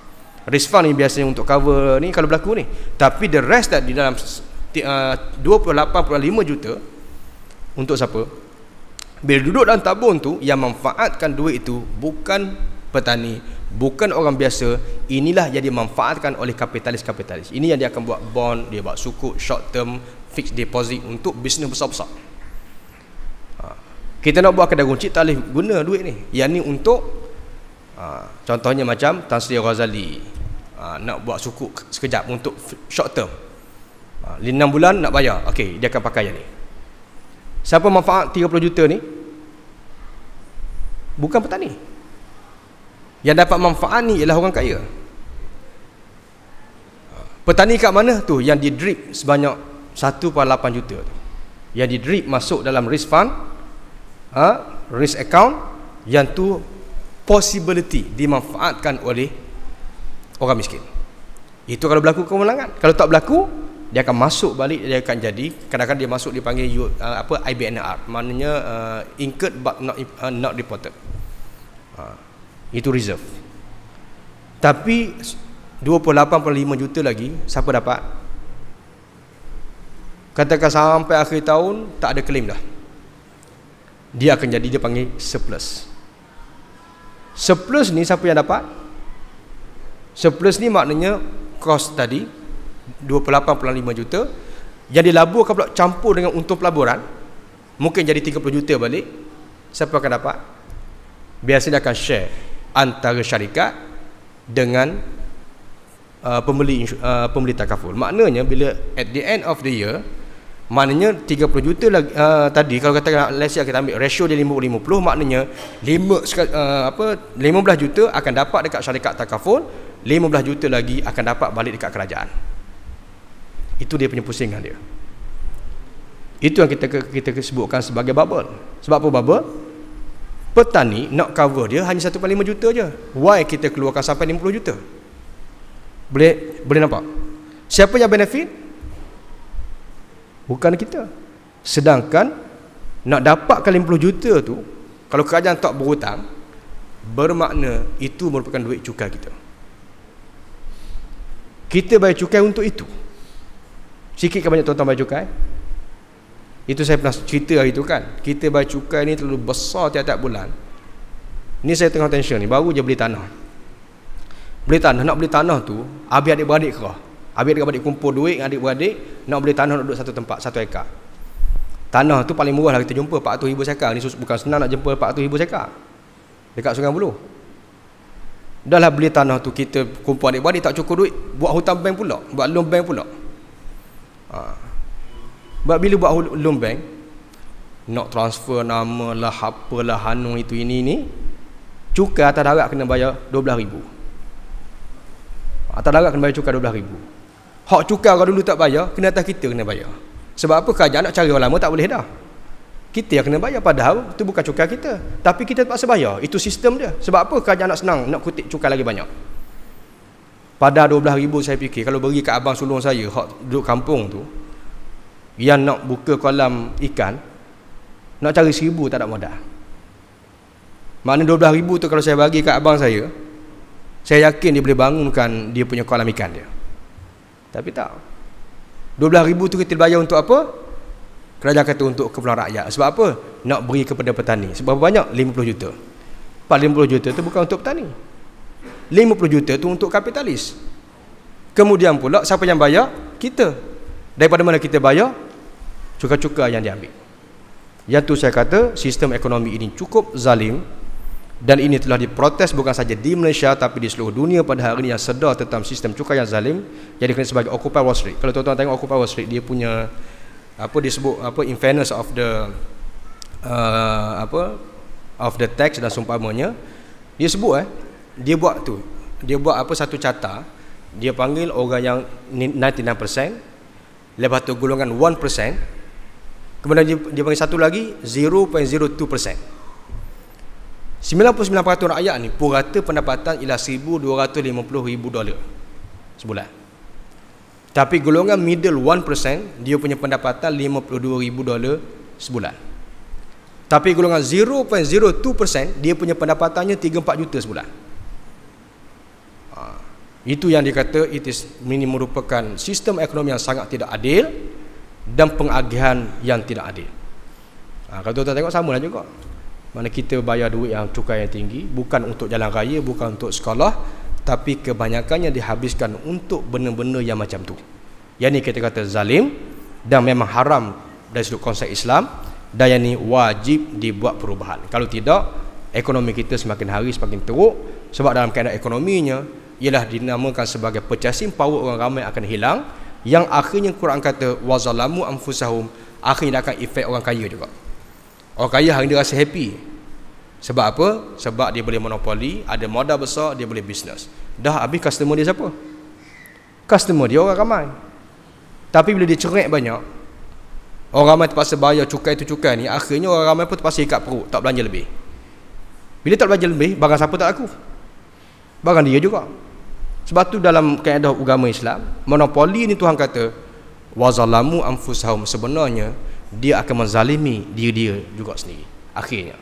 Risk fund ni biasanya untuk cover ni kalau berlaku ni. Tapi the rest di dalam 28.5 juta untuk siapa? Bila duduk dalam tabung tu, yang manfaatkan duit itu bukan petani, bukan orang biasa. Inilah yang dimanfaatkan oleh kapitalis-kapitalis. Ini yang dia akan buat bond, dia buat sukuk, short term, fixed deposit untuk bisnes besar-besar. Kita nak buat kedai runcit tak boleh guna duit ni. Yang ni untuk contohnya macam Tan Sri Ghazali nak buat sukuk sekejap untuk short term, 6 bulan nak bayar, okey, dia akan pakai yang ni. Siapa manfaat 30 juta ni? Bukan petani. Yang dapat manfaat ni ialah orang kaya. Petani kat mana tu? Yang di drip sebanyak 1.8 juta tu, yang di drip masuk dalam risk fund, risk account, yang tu possibility dimanfaatkan oleh orang miskin. Itu kalau berlaku kemenangan. Kalau tak berlaku, dia akan masuk balik, dia akan jadi, kadang-kadang dia masuk dipanggil IBNR, maknanya incurred but not reported. Itu reserve. Tapi 28.5 juta lagi siapa dapat? Katakan sampai akhir tahun tak ada claim dah, dia akan jadi, dia panggil surplus. Surplus ni siapa yang dapat? Surplus ni maknanya kos tadi 28.5 juta yang dilaburkan pula campur dengan untung pelaburan, mungkin jadi 30 juta balik. Siapa akan dapat? Biasanya akan share antara syarikat dengan pembeli takaful. Maknanya bila at the end of the year, maknanya 30 juta lagi, tadi kalau katakan let's say kita ambil ratio dia 50-50, maknanya 15 juta akan dapat dekat syarikat takaful, 15 juta lagi akan dapat balik dekat kerajaan. Itu dia punya pusingan dia. Itu yang kita sebutkan sebagai bubble. Sebab apa bubble? Petani nak cover dia hanya 1.5 juta je. Why kita keluarkan sampai 50 juta? Boleh nampak? Siapa yang benefit? Bukan kita. Sedangkan nak dapatkan 50 juta tu, kalau kerajaan tak berhutang, bermakna itu merupakan duit cukai kita. Kita bayar cukai untuk itu. Sikit ke banyak tuan-tuan bayar cukai? Itu saya pernah cerita hari itu kan. Kita bayar cukai ni terlalu besar tiap-tiap bulan. Ni saya tengah tension ni, baru je beli tanah. Nak beli tanah tu, habis adik-beradik kerah. Habis adik-beradik kumpul duit dengan adik-beradik, nak beli tanah nak duduk satu tempat, 1 ekar. Tanah tu paling murah lah kita jumpa 400,000 sekar. Ni bukan senang nak jumpa 400,000 sekar dekat Sungai Buloh. Dah lah beli tanah tu, kita kumpul adik-beradik tak cukup duit, buat hutang bank pula, buat loan bank pula. Bila buat loan bank, nak transfer nama lah, apalah, hanung itu ini ni, cukai atas darat kena bayar 12,000. Atas darat kena bayar cukai 12,000. Hak cukai orang dulu tak bayar, kena atas kita kena bayar. Sebab apa? Kerajaan nak cari orang lama tak boleh dah. Kita yang kena bayar, padahal itu bukan cukai kita, tapi kita terpaksa bayar. Itu sistem dia. Sebab apa? Kerajaan nak senang, nak kutip cukai lagi banyak. Pada 12,000 saya fikir, kalau bagi kat abang sulung saya hak duduk kampung tu, yang nak buka kolam ikan, nak cari 1,000 tak ada modal. Makna 12,000 tu kalau saya bagi kat abang saya yakin dia boleh bangunkan dia punya kolam ikan dia. Tapi tak. 12,000 tu kita bayar untuk apa? Kerajaan kata untuk keperluan rakyat. Sebab apa? Nak beri kepada petani. Sebab banyak? 50 juta. 50 juta tu bukan untuk petani. 50 juta tu untuk kapitalis. Kemudian pula siapa yang bayar? Kita. Daripada mana kita bayar? Cukai-cukai yang diambil. Yang tu saya kata sistem ekonomi ini cukup zalim, dan ini telah diprotes bukan saja di Malaysia tapi di seluruh dunia pada hari ini yang sedar tentang sistem cukai yang zalim. Jadi kena sebagai Occupy Wall Street. Kalau tuan-tuan tengok Occupy Wall Street, dia punya disebut in fairness of the of the tax dan seumpamanya, dia sebut dia buat satu carta, dia panggil orang yang 99%, lepas tu golongan 1%, kemudian dia panggil satu lagi 0.02%. 99% rakyat ni purata pendapatan ialah $1,250,000 sebulan. Tapi golongan middle 1%, dia punya pendapatan $52,000 sebulan. Tapi golongan 0.02%, dia punya pendapatannya 3-4 juta sebulan. Itu yang dikata ini merupakan sistem ekonomi yang sangat tidak adil dan pengagihan yang tidak adil. Kalau tuan-tuan tengok sama lah juga. Mana kita bayar duit yang cukai yang tinggi, bukan untuk jalan raya, bukan untuk sekolah, tapi kebanyakannya dihabiskan untuk benda-benda yang macam tu. Yang ni kita kata zalim dan memang haram dari sudut konsep Islam, dan yang ni wajib dibuat perubahan. Kalau tidak, ekonomi kita semakin hari semakin teruk. Sebab dalam keadaan ekonominya ialah dinamakan sebagai purchasing power orang ramai akan hilang, yang akhirnya Quran kata wazalamu anfusahum, akhirnya akan efek orang kaya juga. Orang kaya hari ni rasa happy. Sebab apa? Sebab dia boleh monopoli, ada modal besar, dia boleh bisnes. Dah habis customer dia siapa? Customer dia orang ramai. Tapi bila dia cerek banyak, orang ramai terpaksa bayar cukai tu cukai ni, akhirnya orang ramai pun terpaksa ikat perut, tak belanja lebih. Bila tak belanja lebih, barang siapa tak laku? Barang dia juga. Sebab tu dalam kaedah agama Islam, monopoli ni Tuhan kata wazalamu anfusahum, sebenarnya dia akan menzalimi diri dia juga sendiri akhirnya.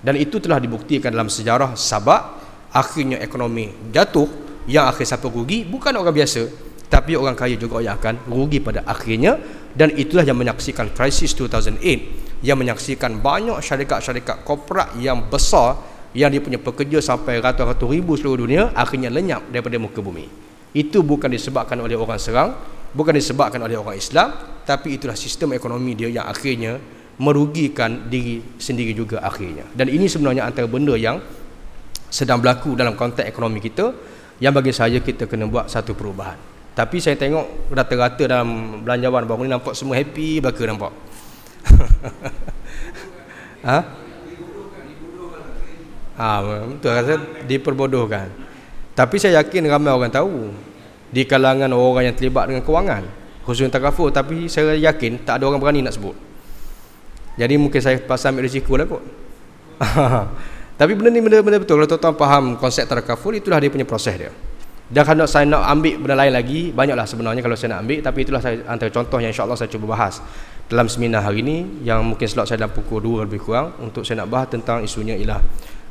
Dan itu telah dibuktikan dalam sejarah Sabak. Akhirnya ekonomi jatuh, yang akhir siapa rugi? Bukan orang biasa, tapi orang kaya juga yang akan rugi pada akhirnya. Dan itulah yang menyaksikan krisis 2008, yang menyaksikan banyak syarikat-syarikat korporat yang besar, yang dia punya pekerja sampai ratus-ratus ribu seluruh dunia, akhirnya lenyap daripada muka bumi. Itu bukan disebabkan oleh orang serang, bukan disebabkan oleh orang Islam, tapi itulah sistem ekonomi dia yang akhirnya merugikan diri sendiri juga akhirnya. Dan ini sebenarnya antara benda yang sedang berlaku dalam konteks ekonomi kita, yang bagi saya kita kena buat satu perubahan. Tapi saya tengok rata-rata dalam belanjawan baru ni nampak semua happy belaka nampak. Betul, rasa diperbodohkan. Tapi saya yakin ramai orang tahu di kalangan orang yang terlibat dengan kewangan, khususnya takaful, tapi saya yakin tak ada orang berani nak sebut. Jadi mungkin saya pasal ambil risiko lah kot. Tapi benda ni benda betul. Kalau tuan-tuan faham konsep takaful, itulah dia punya proses dia. Dan kalau saya nak ambil benda lain lagi, banyaklah sebenarnya kalau saya nak ambil, tapi itulah saya, antara contoh yang insya-Allah saya cuba bahas dalam seminar hari ini, yang mungkin slot saya dalam pukul 2 lebih kurang, untuk saya nak bahas tentang isunya ialah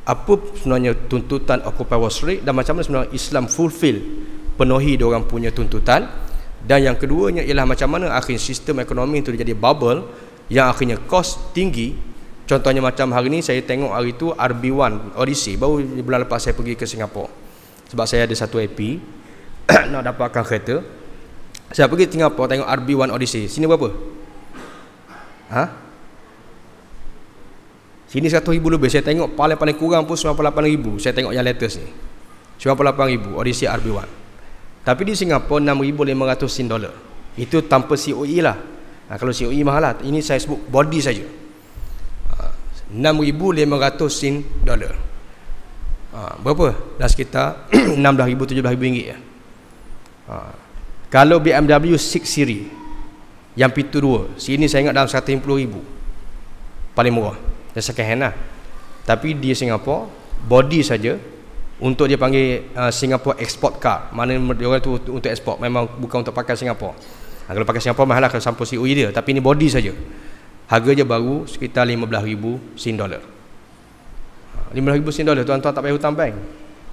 apa sebenarnya tuntutan Occupy Wall Street dan macam mana sebenarnya Islam penuhi diorang punya tuntutan. Dan yang keduanya ialah macam mana akhirnya sistem ekonomi itu jadi bubble yang akhirnya kos tinggi. Contohnya macam hari ni saya tengok hari tu RB1 Odyssey, baru bulan lepas saya pergi ke Singapura sebab saya ada satu AP nak dapatkan kereta. Saya pergi Singapura tengok RB1 Odyssey. Sini berapa? Sini 100,000 lebih. Saya tengok paling kurang pun 98,000. Saya tengok yang latest ni 98,000 Odyssey RB1. Tapi di Singapura 6,500 Sing dollar. Itu tanpa COE lah. Kalau COE mahal lah. Ini saya sebut body saja. 6,500 Sing dollar. Berapa? Dah sekitar 16,000 17,000 ringgit ya. Kalau BMW 6 Series yang pintu 2, sini saya ingat dalam 150,000 paling murah. Dan second hand lah. Tapi di Singapura body saja untuk dia panggil Singapore export car. Mana dia tu untuk export, memang bukan untuk pakai Singapura. Kalau pakai Singapura mahal lah kalau sampai COE dia. Tapi ini body saja. Harga je baru sekitar 15,000 Sing dollar. 15,000 Sing dollar, tuan-tuan tak payah hutang bank.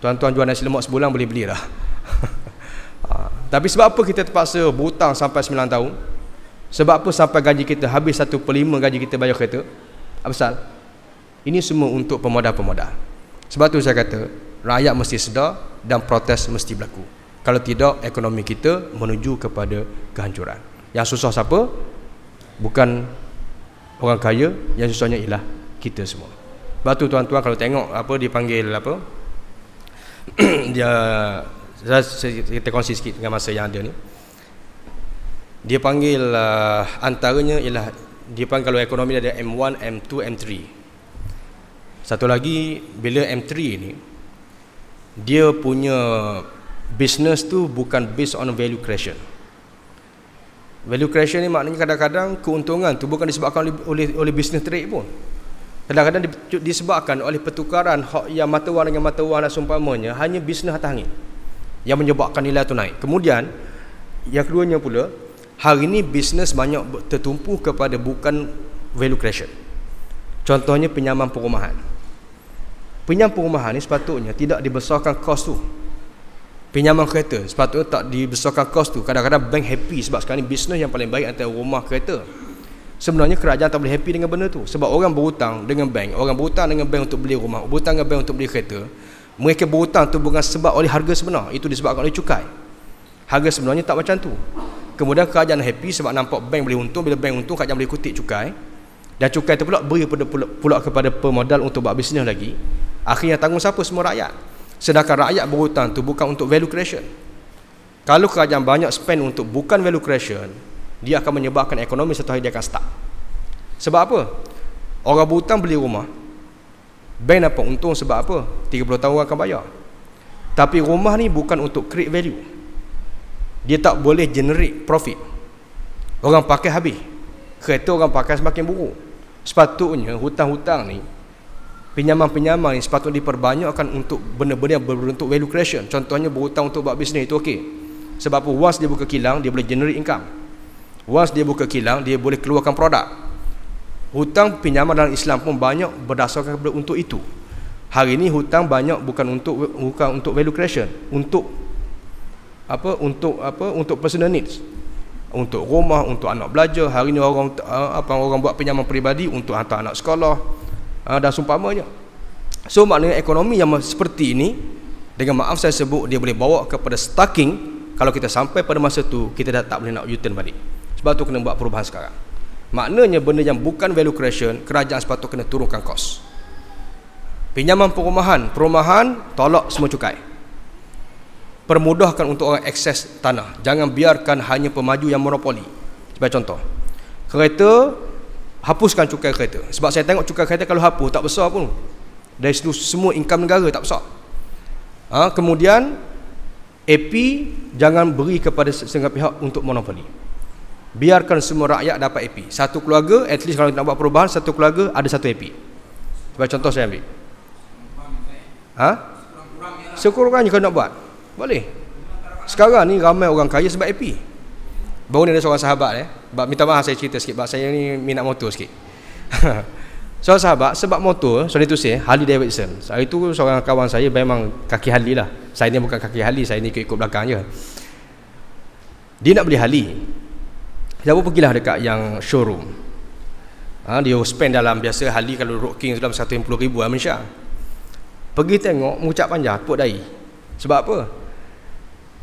Tuan-tuan jual nasi lemak sebulan boleh beli dah. Tapi sebab apa kita terpaksa berhutang sampai 9 tahun? Sebab apa sampai gaji kita habis 1/5 gaji kita bayar kereta? Apa pasal? Ini semua untuk pemodal-pemodal. Sebab tu saya kata rakyat mesti sedar dan protes mesti berlaku. Kalau tidak, ekonomi kita menuju kepada kehancuran. Yang susah siapa? Bukan orang kaya, yang susahnya ialah kita semua. Sebab tu tuan-tuan kalau tengok apa dipanggil apa kita kongsi sikit dengan masa yang ada ni. Dia panggil antaranya ialah dia panggil kalau ekonomi ada M1, M2, M3. Satu lagi bila M3 ni dia punya business tu bukan based on value creation. Value creation ni maknanya kadang-kadang keuntungan tu bukan disebabkan oleh business trade pun. Kadang-kadang disebabkan oleh pertukaran yang mata wang dengan mata wang dan seumpamanya, hanya bisnes atas angin yang menyebabkan nilai tu naik. Kemudian yang keduanya pula, hari ini bisnes banyak tertumpu kepada bukan value creation. Contohnya pinjaman perumahan. Pinjaman perumahan ni sepatutnya tidak dibesarkan kos tu. Pinjaman kereta sepatutnya tak dibesarkan kos tu. Kadang-kadang bank happy sebab sekarang ni bisnes yang paling baik antara rumah kereta. Sebenarnya kerajaan tak boleh happy dengan benda tu. Sebab orang berhutang dengan bank, orang berhutang dengan bank untuk beli rumah, berhutang dengan bank untuk beli kereta. Mereka berhutang tu bukan sebab oleh harga sebenar, itu disebabkan oleh cukai. Harga sebenarnya tak macam tu. Kemudian kerajaan happy sebab nampak bank boleh untung. Bila bank untung, kerajaan boleh kutip cukai. Dan cukai tu pula beri pula kepada pemodal untuk buat bisnes lagi. Akhirnya tanggung siapa? Semua rakyat. Sedangkan rakyat berhutang tu bukan untuk value creation. Kalau kerajaan banyak spend untuk bukan value creation, dia akan menyebabkan ekonomi satu hari dia akan stuck. Sebab apa? Orang berhutang beli rumah, bank dapat untung sebab apa? 30 tahun orang akan bayar. Tapi rumah ni bukan untuk create value. Dia tak boleh generate profit. Orang pakai habis. Kereta orang pakai semakin buruk. Sepatutnya hutang-hutang ni, pinjaman-pinjaman ni sepatutnya diperbanyakkan untuk benda-benda yang berbentuk value creation. Contohnya berhutang untuk buat bisnes, itu okey. Sebab apa? Once dia buka kilang, dia boleh generate income. Once dia buka kilang, dia boleh keluarkan produk. Hutang pinjaman dalam Islam pun banyak berdasarkan untuk itu. Hari ini hutang banyak bukan untuk value creation, untuk personal needs, untuk rumah, untuk anak belajar. Hari ini orang buat pinjaman peribadi untuk hantar anak sekolah dan seumpamanya. So maknanya ekonomi yang seperti ini, dengan maaf saya sebut, dia boleh bawa kepada stucking. Kalau kita sampai pada masa tu, kita dah tak boleh nak U-turn balik. Sebab tu kena buat perubahan sekarang. Maknanya benda yang bukan value creation, kerajaan sepatutnya kena turunkan kos. Pinjaman perumahan tolak semua cukai. Permudahkan untuk orang akses tanah. Jangan biarkan hanya pemaju yang monopoli. Sebagai contoh, kereta, hapuskan cukai kereta. Sebab saya tengok cukai kereta kalau hapus tak besar pun. Dari semua income negara tak besar. Kemudian AP jangan beri kepada setengah pihak untuk monopoli. Biarkan semua rakyat dapat AP. Satu keluarga, at least kalau nak buat perubahan, satu keluarga ada satu AP. Sebagai contoh saya ambil. Sekurang-kurangnya kalau nak buat, boleh. Sekarang ni ramai orang kaya sebab AP. Baru ni ada seorang sahabat minta maaf saya cerita sikit, sebab saya ni minat motor sikit. So sahabat, sebab motor sorry tu say Harley Davidson. Hari tu seorang kawan saya memang kaki Harley lah. Saya ni bukan kaki Harley, saya ni ikut belakang je. Dia nak beli Harley. Saya pun pergilah dekat yang showroom. Dia spend dalam biasa Harley kalau Road King dalam 150,000 Malaysia. Pergi tengok mengucap panjang tepuk dahi. Sebab apa?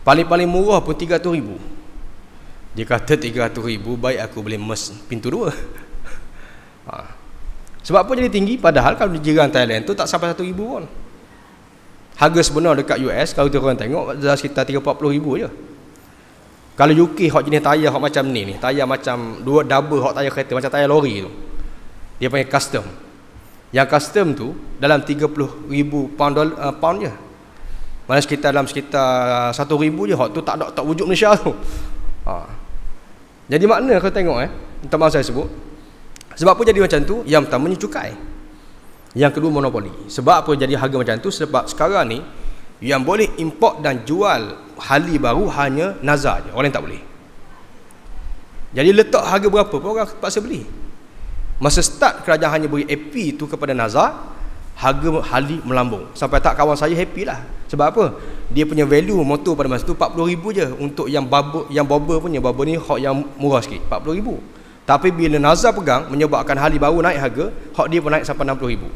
Paling-paling murah pun 300,000. Dia kata 300,000 baik aku beli mes pintu 2. Sebab apa jadi tinggi? Padahal kalau di jiran Thailand tu tak sampai 1,000 pun. Harga sebenar dekat US kalau korang tengok dah sekitar 30-40,000 je. Kalau UK hot jenis tayar hot macam ni, tayar macam dua double hot tayar kereta macam tayar lori tu. Dia panggil custom. Yang custom tu dalam 30,000 pound je. Mana dalam sekitar 1,000 je hot tu tak wujud Malaysia tu. Jadi makna kau tengok minta maaf saya sebut. Sebab apa jadi macam tu? Yang pertamanya cukai. Yang kedua monopoli. Sebab apa jadi harga macam tu? Sebab sekarang ni yang boleh import dan jual Harley baru hanya Naza je. Orang lain tak boleh. Jadi letak harga berapa pun orang paksa beli. Masa start kerajaan hanya beri AP tu kepada Naza, harga Harley melambung. Sampai tak kawan saya happy lah. Sebab apa? Dia punya value motor pada masa tu 40,000 je. Untuk yang bobber punya, bobber ni hot yang murah sikit, 40,000. Tapi bila Naza pegang, menyebabkan Harley baru naik harga, hot dia pun naik sampai 60,000.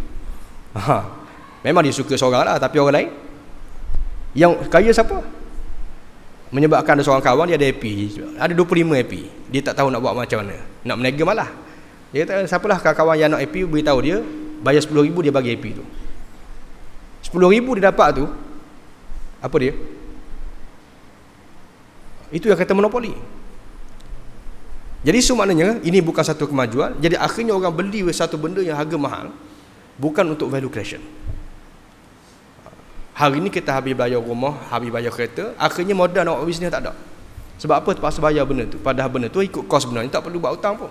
Memang dia suka seorang lah, tapi orang lain yang kaya siapa? Menyebabkan ada seorang kawan dia ada AP, ada 25 AP. Dia tak tahu nak buat macam mana. Nak menega malah. Dia kata siapalah kawan yang nak AP, beritahu dia, bayar 10,000 dia bagi AP tu. 10,000 dia dapat tu, apa dia? Itu yang kata monopoli. Jadi maknanya ini bukan satu kemajuan. Jadi akhirnya orang beli satu benda yang harga mahal bukan untuk value creation. Hari ni kita habis bayar rumah, habis bayar kereta, akhirnya modal nak buat bisnes tak ada. Sebab apa? Terpaksa bayar benda tu. Padahal benda tu ikut kos sebenarnya, tak perlu buat hutang pun.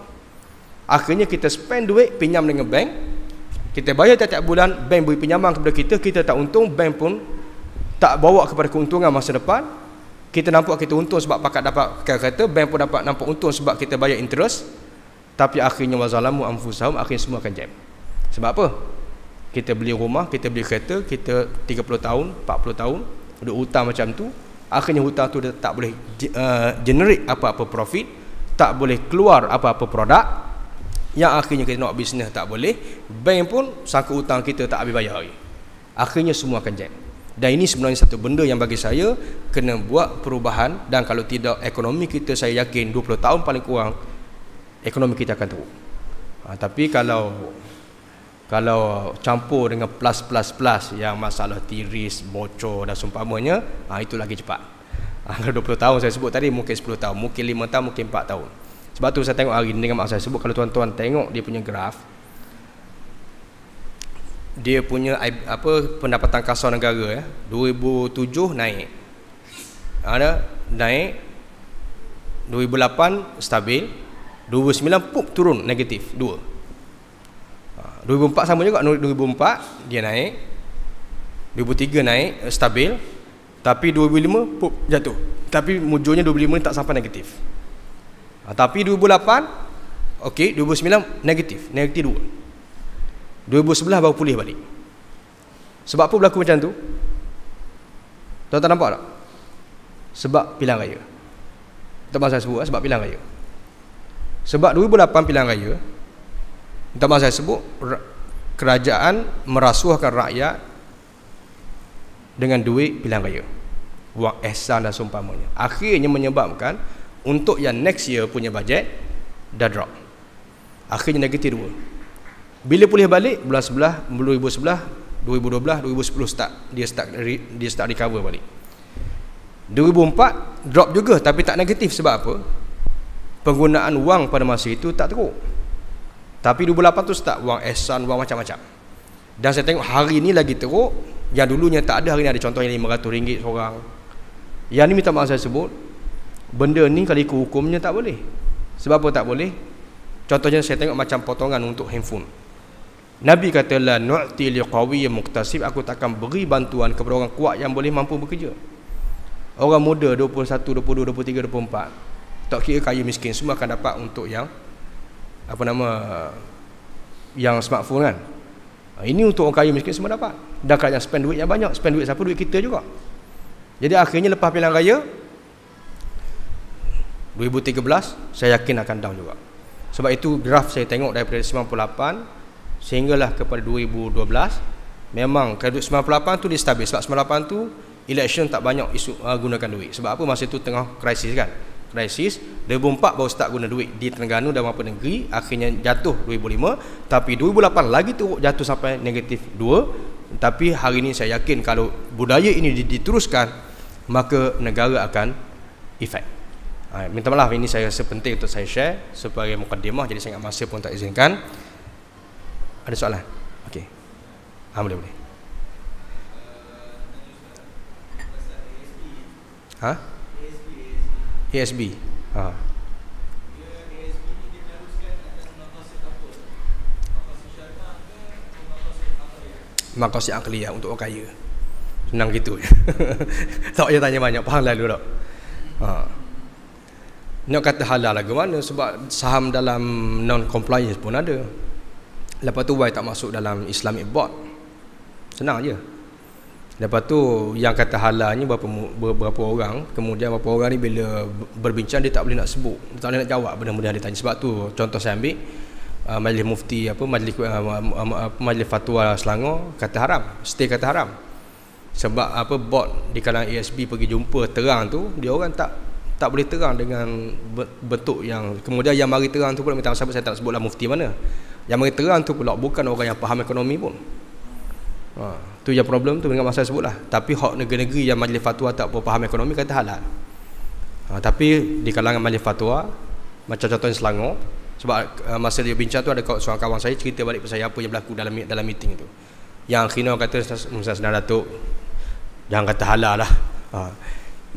Akhirnya kita spend duit, pinjam dengan bank, kita bayar tiap-tiap bulan, bank beri pinjaman kepada kita, kita tak untung, bank pun tak bawa kepada keuntungan masa depan. Kita nampak kita untung sebab pakat dapat kereta, bank pun dapat nampak untung sebab kita bayar interest. Tapi akhirnya wazalamu anfusahum, akhirnya semua akan jam. Sebab apa? Kita beli rumah, kita beli kereta, kita 30 tahun, 40 tahun duduk hutang macam tu. Akhirnya hutang tu dia tak boleh generate apa-apa profit, tak boleh keluar apa-apa produk. Yang akhirnya kita nak bisnes tak boleh, bank pun sangka hutang kita tak habis bayar lagi. Akhirnya semua akan jam. Dan ini sebenarnya satu benda yang bagi saya kena buat perubahan. Dan kalau tidak, ekonomi kita saya yakin 20 tahun paling kurang ekonomi kita akan teruk. Tapi kalau campur dengan plus yang masalah tiris, bocor dan seumpamanya, itu lagi cepat. Kalau 20 tahun saya sebut tadi, mungkin 10 tahun, mungkin 5 tahun, mungkin 4 tahun. Sebab tu saya tengok hari ni dengan mak saya sebut, kalau tuan-tuan tengok dia punya graf, dia punya pendapatan kasar negara 2007 naik. Naik. 2008 stabil. 2009 turun negatif 2. 2004 sama juga. 2004 dia naik. 2003 naik stabil. Tapi 2005 jatuh. Tapi mujurnya 2005 tak sampai negatif. Tapi 2008 okey, 2009 negatif 2. 2011 baru pulih balik. Sebab apa berlaku macam tu? Tuan-tuan nampak tak? Sebab pilihan raya. Tak mahu saya sebut sebab pilihan raya. Sebab 2008 pilihan raya, tak mahu saya sebut, kerajaan merasuahkan rakyat dengan duit pilihan raya, wang ihsan dan seumpamanya. Akhirnya menyebabkan untuk yang next year punya bajet dah drop. Akhirnya negatif 2. Bila pulih balik bulan 2011, 2012, 2010 dia start recover balik. 2004 drop juga tapi tak negatif. Sebab apa? Penggunaan wang pada masa itu tak teruk. Tapi 2008 tu start wang ihsan, wang macam-macam. Dan saya tengok hari ni lagi teruk. Yang dulunya tak ada, hari ni ada. Contohnya RM500 seorang. Yang ni minta maaf saya sebut, benda ni kalau ikut hukumnya tak boleh. Sebab apa tak boleh? Contohnya saya tengok macam potongan untuk handphone. Nabi kata la nu'ti liqawiyyin muktasib, aku takkan beri bantuan kepada orang kuat yang boleh mampu bekerja. Orang muda 21, 22, 23, 24 tak kira kaya miskin semua akan dapat untuk yang yang smartphone kan. Ini untuk orang kaya miskin semua dapat. Dan kalau yang spend duit yang banyak, spend duit siapa? Duit kita juga. Jadi akhirnya lepas pilihan raya 2013 saya yakin akan down juga. Sebab itu graf saya tengok daripada 98 sehinggalah kepada 2012 memang ke 98 tu dia stabil. Sebab 98 tu election tak banyak isu gunakan duit. Sebab apa? Masa tu tengah krisis kan. Krisis 2004 baru start guna duit di Terengganu dan beberapa negeri, akhirnya jatuh 2005, tapi 2008 lagi teruk jatuh sampai negatif 2. Tapi hari ini saya yakin kalau budaya ini diteruskan maka negara akan efek. Minta maaf ini saya rasa penting untuk saya share sebagai mukadimah, jadi saya ingat masa pun tak izinkan. Ada soalan? Okey. Boleh. Ha? ASB. Maqasid aqliyah untuk orang kaya. Senang gitu. Tak payah tanya banyak, faham lalu tak? Nak kata halal lagu mana? Sebab saham dalam non-compliance pun ada. Lepas tu why tak masuk dalam Islamic board? Senang je. Lepas tu yang kata halal ni berapa orang, kemudian berapa orang ni bila berbincang dia tak boleh nak sebut, tak boleh nak jawab benda-benda yang dia tanya. Sebab tu contoh saya ambil majlis mufti majlis fatwa Selangor kata haram, stay kata haram. Sebab board di kalangan ASB pergi jumpa terang tu, dia orang tak boleh terang dengan bentuk yang, kemudian yang mari terang tu pula minta maaf saya tak sebutlah mufti mana. Yang mari terang tu pula bukan orang yang faham ekonomi pun. Tu yang problem tu dengan masa sebutlah. Tapi hak negeri-negeri yang majlis fatwa tak faham ekonomi kata halal. Tapi di kalangan majlis fatwa macam contohnya Selangor, sebab masa dia bincang tu ada seorang kawan saya cerita balik pasal apa yang berlaku dalam meeting itu. Yang akhirnya orang kata Ustaz Senar Datuk jangan kata halal lah.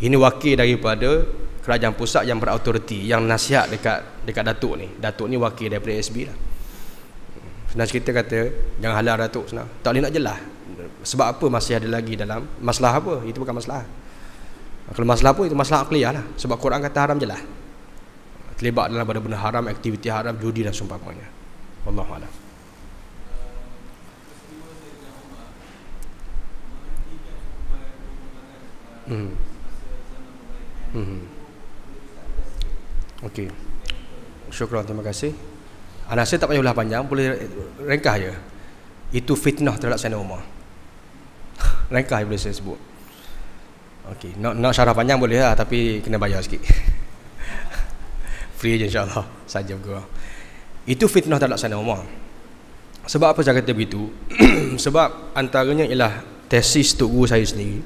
Ini wakil daripada kerajaan pusat yang berautoriti, yang nasihat dekat Datuk ni. Datuk ni wakil daripada ASB lah. Senang cerita kata jangan halal Datuk, senang. Tak boleh nak jelas. Sebab apa masih ada lagi dalam masalah apa? Itu bukan masalah. Kalau masalah apa? Itu masalah aqliyah lah. Sebab Quran kata haram jelas. Terlibat dalam benda-benda haram, aktiviti haram, judi dan seumpamanya. Wallahu a'lam. Okey. Syukran, terima kasih. Saya tak payah ulah panjang, boleh ringkas je. Itu fitnah terhadap Sayyidina Umar. Ringkas je boleh saya sebut. Okey, nak syarah panjang boleh lah, tapi kena bayar sikit. Free je insya-Allah, saja gua. Itu fitnah terhadap Sayyidina Umar. Sebab apa saya kata begitu? Sebab antaranya ialah tesis tok guru saya sendiri.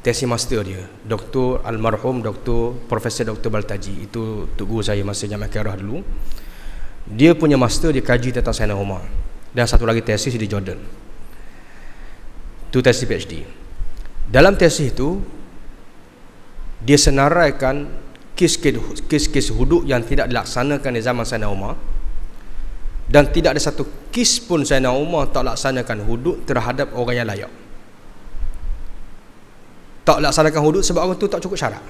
Tesis master dia, Dr. Almarhum Dr. Profesor Dr. Baltaji. Itu tok guru saya masa Jamiah Kairah dulu. Dia punya master dia kaji tentang Sayyidina Umar. Dan satu lagi tesis di Jordan. Itu tesis PhD. Dalam tesis itu dia senaraikan kes-kes hudud yang tidak dilaksanakan di zaman Sayyidina Umar, dan tidak ada satu kes pun Sayyidina Umar tak laksanakan hudud terhadap orang yang layak. Tak laksanakan hudud sebab orang tu tak cukup syarat.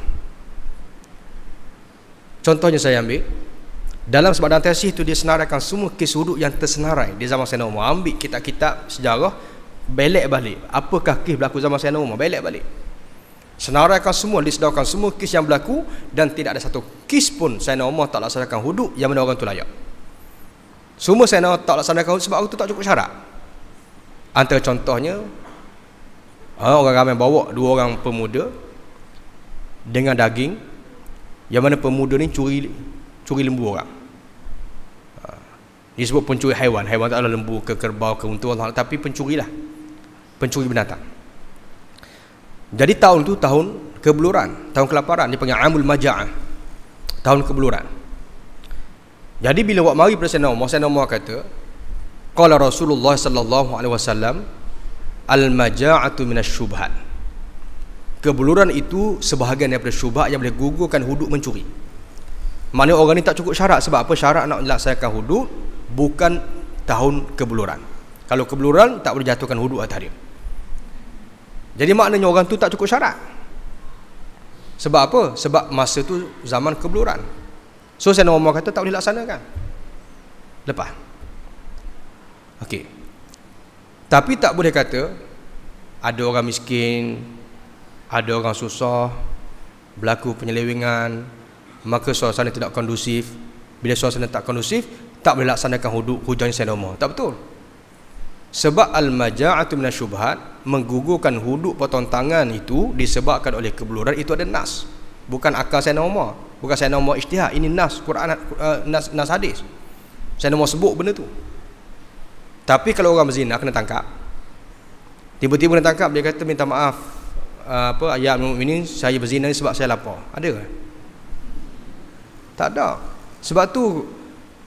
Contohnya saya ambil dalam sebadan tesis itu, dia senaraikan semua kes hudud yang tersenarai di zaman Sayyidina Umar. Ambil kitab-kitab sejarah, belek balik apakah kes berlaku zaman Sayyidina Umar, belek balik, senaraikan semua, disedarkan semua kes yang berlaku, dan tidak ada satu kes pun Sayyidina Umar tak laksanakan hudud yang mana orang tu layak. Semua Sayyidina Umar tak laksanakan hudud sebab orang tu tak cukup syarat. Antara contohnya, orang ramai bawa 2 orang pemuda dengan daging, yang mana pemuda ni curi lembu orang. Disebut pencuri haiwan. Haiwan tak ada lembu ke kerbau ke unta, tapi pencuri lah, pencuri binatang. Jadi tahun tu tahun kebeluran, tahun kelaparan, dia panggil Amul Maja'ah, tahun kebeluran. Jadi bila wak mari pada Sayyidina Umar kata, qala Rasulullah sallallahu alaihi wasallam, al-maja'atu minasyubhat. Kebeluran itu sebahagian daripada syubhat yang boleh gugurkan hudud mencuri. Maknanya orang ni tak cukup syarat. Sebab apa? Syarat nak melaksanakan hudud bukan tahun kebeluran. Kalau kebeluran tak boleh jatuhkan hudud atas dia. Jadi maknanya orang tu tak cukup syarat. Sebab apa? Sebab masa tu zaman kebeluran. So Sayyidina Umar kata tak boleh laksanakan. Lepas. Okey. Tapi tak boleh kata ada orang miskin, ada orang susah, berlaku penyelewengan, maka suasana tidak kondusif. Bila suasana tak kondusif, tak boleh laksanakan hujan yang normal. Tak betul. Sebab al-maja'atu minasyubhat, menggugurkan hudud potong tangan itu disebabkan oleh kebuluran, itu ada nas. Bukan akal saya normal, bukan saya normal ijtihad. Ini nas Quran, nas hadis. Saya normal sebut benda tu. Tapi kalau orang berzina kena tangkap, tiba-tiba kena tangkap, dia kata minta maaf, ya mukminin, saya berzina ni sebab saya lapar. Ada ke? Tak ada. Sebab tu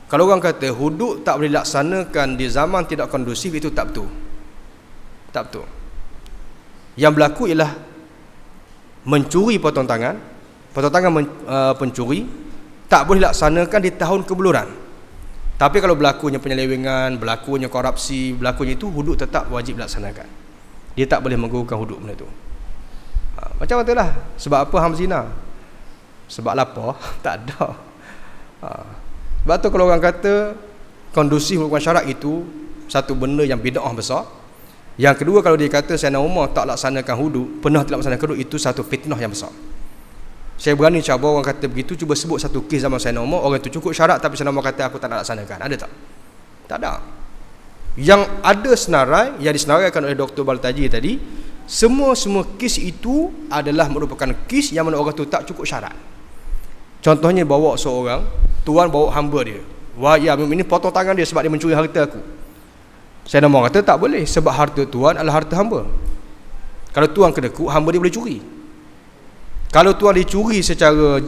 kalau orang kata hudud tak boleh laksanakan di zaman tidak kondusif, itu tak betul. Tak betul. Yang berlaku ialah mencuri potong tangan pencuri tak boleh laksanakan di tahun kebuluran. Tapi kalau berlakunya penyelewengan, berlakunya korupsi, berlakunya itu, hudud tetap wajib laksanakan. Dia tak boleh menggugurkan hudud benda tu. Macam itulah. Sebab apa hang zina? Sebab lapar? Tak ada. Sebab tu kalau orang kata kondusif hukum syarak itu satu benda yang bid'ah besar. Yang kedua, kalau dia kata Sayyidina Umar tak laksanakan hudud, pernah tak laksanakan hudud, itu satu fitnah yang besar. Saya berani cabar orang kata begitu, cuba sebut satu kes zaman Sayyidina Umar, orang itu cukup syarat tapi Sayyidina Umar kata aku tak nak laksanakan. Ada tak? Tak ada. Yang ada senarai, yang disenaraikan oleh Dr. Baltaji tadi, semua kes itu adalah merupakan kes yang mana orang tu tak cukup syarat. Contohnya, bawa seorang tuan bawa hamba dia, wah ya ini potong tangan dia sebab dia mencuri harta aku. Sayyidina Umar kata tak boleh, sebab harta tuan adalah harta hamba. Kalau tuan kedekut, hamba dia boleh curi. Kalau tuan dicuri secara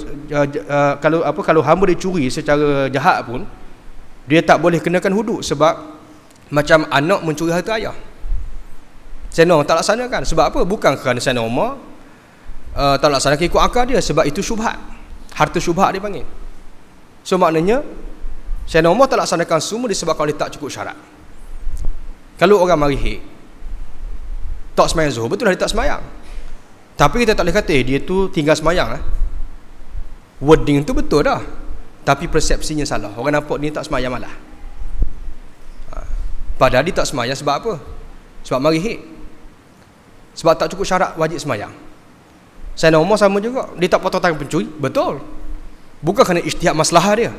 kalau hamba dicuri secara jahat pun, dia tak boleh kenakan hudud, sebab macam anak mencuri harta ayah. Sayyidina Umar tak laksanakan. Sebab apa? Bukan kerana Sayyidina Umar tak laksanakan ikut akal dia, sebab itu syubhat. Harta syubhat dia panggil. So maknanya Sayyidina Umar tak laksanakan semua disebabkan dia tak cukup syarat. Kalau orang marihik tak semayang zuhur, betul lah dia tak semayang, tapi kita tak boleh kata dia tu tinggal semayang wording tu betul dah, tapi persepsinya salah. Orang nampak dia tak semayang malah, padahal dia tak semayang sebab apa? Sebab marihik, sebab tak cukup syarat wajib semayang. Sayyidina Umar sama juga, dia tak potong tangan pencuri, betul, bukan kerana ijtihad maslahah dia,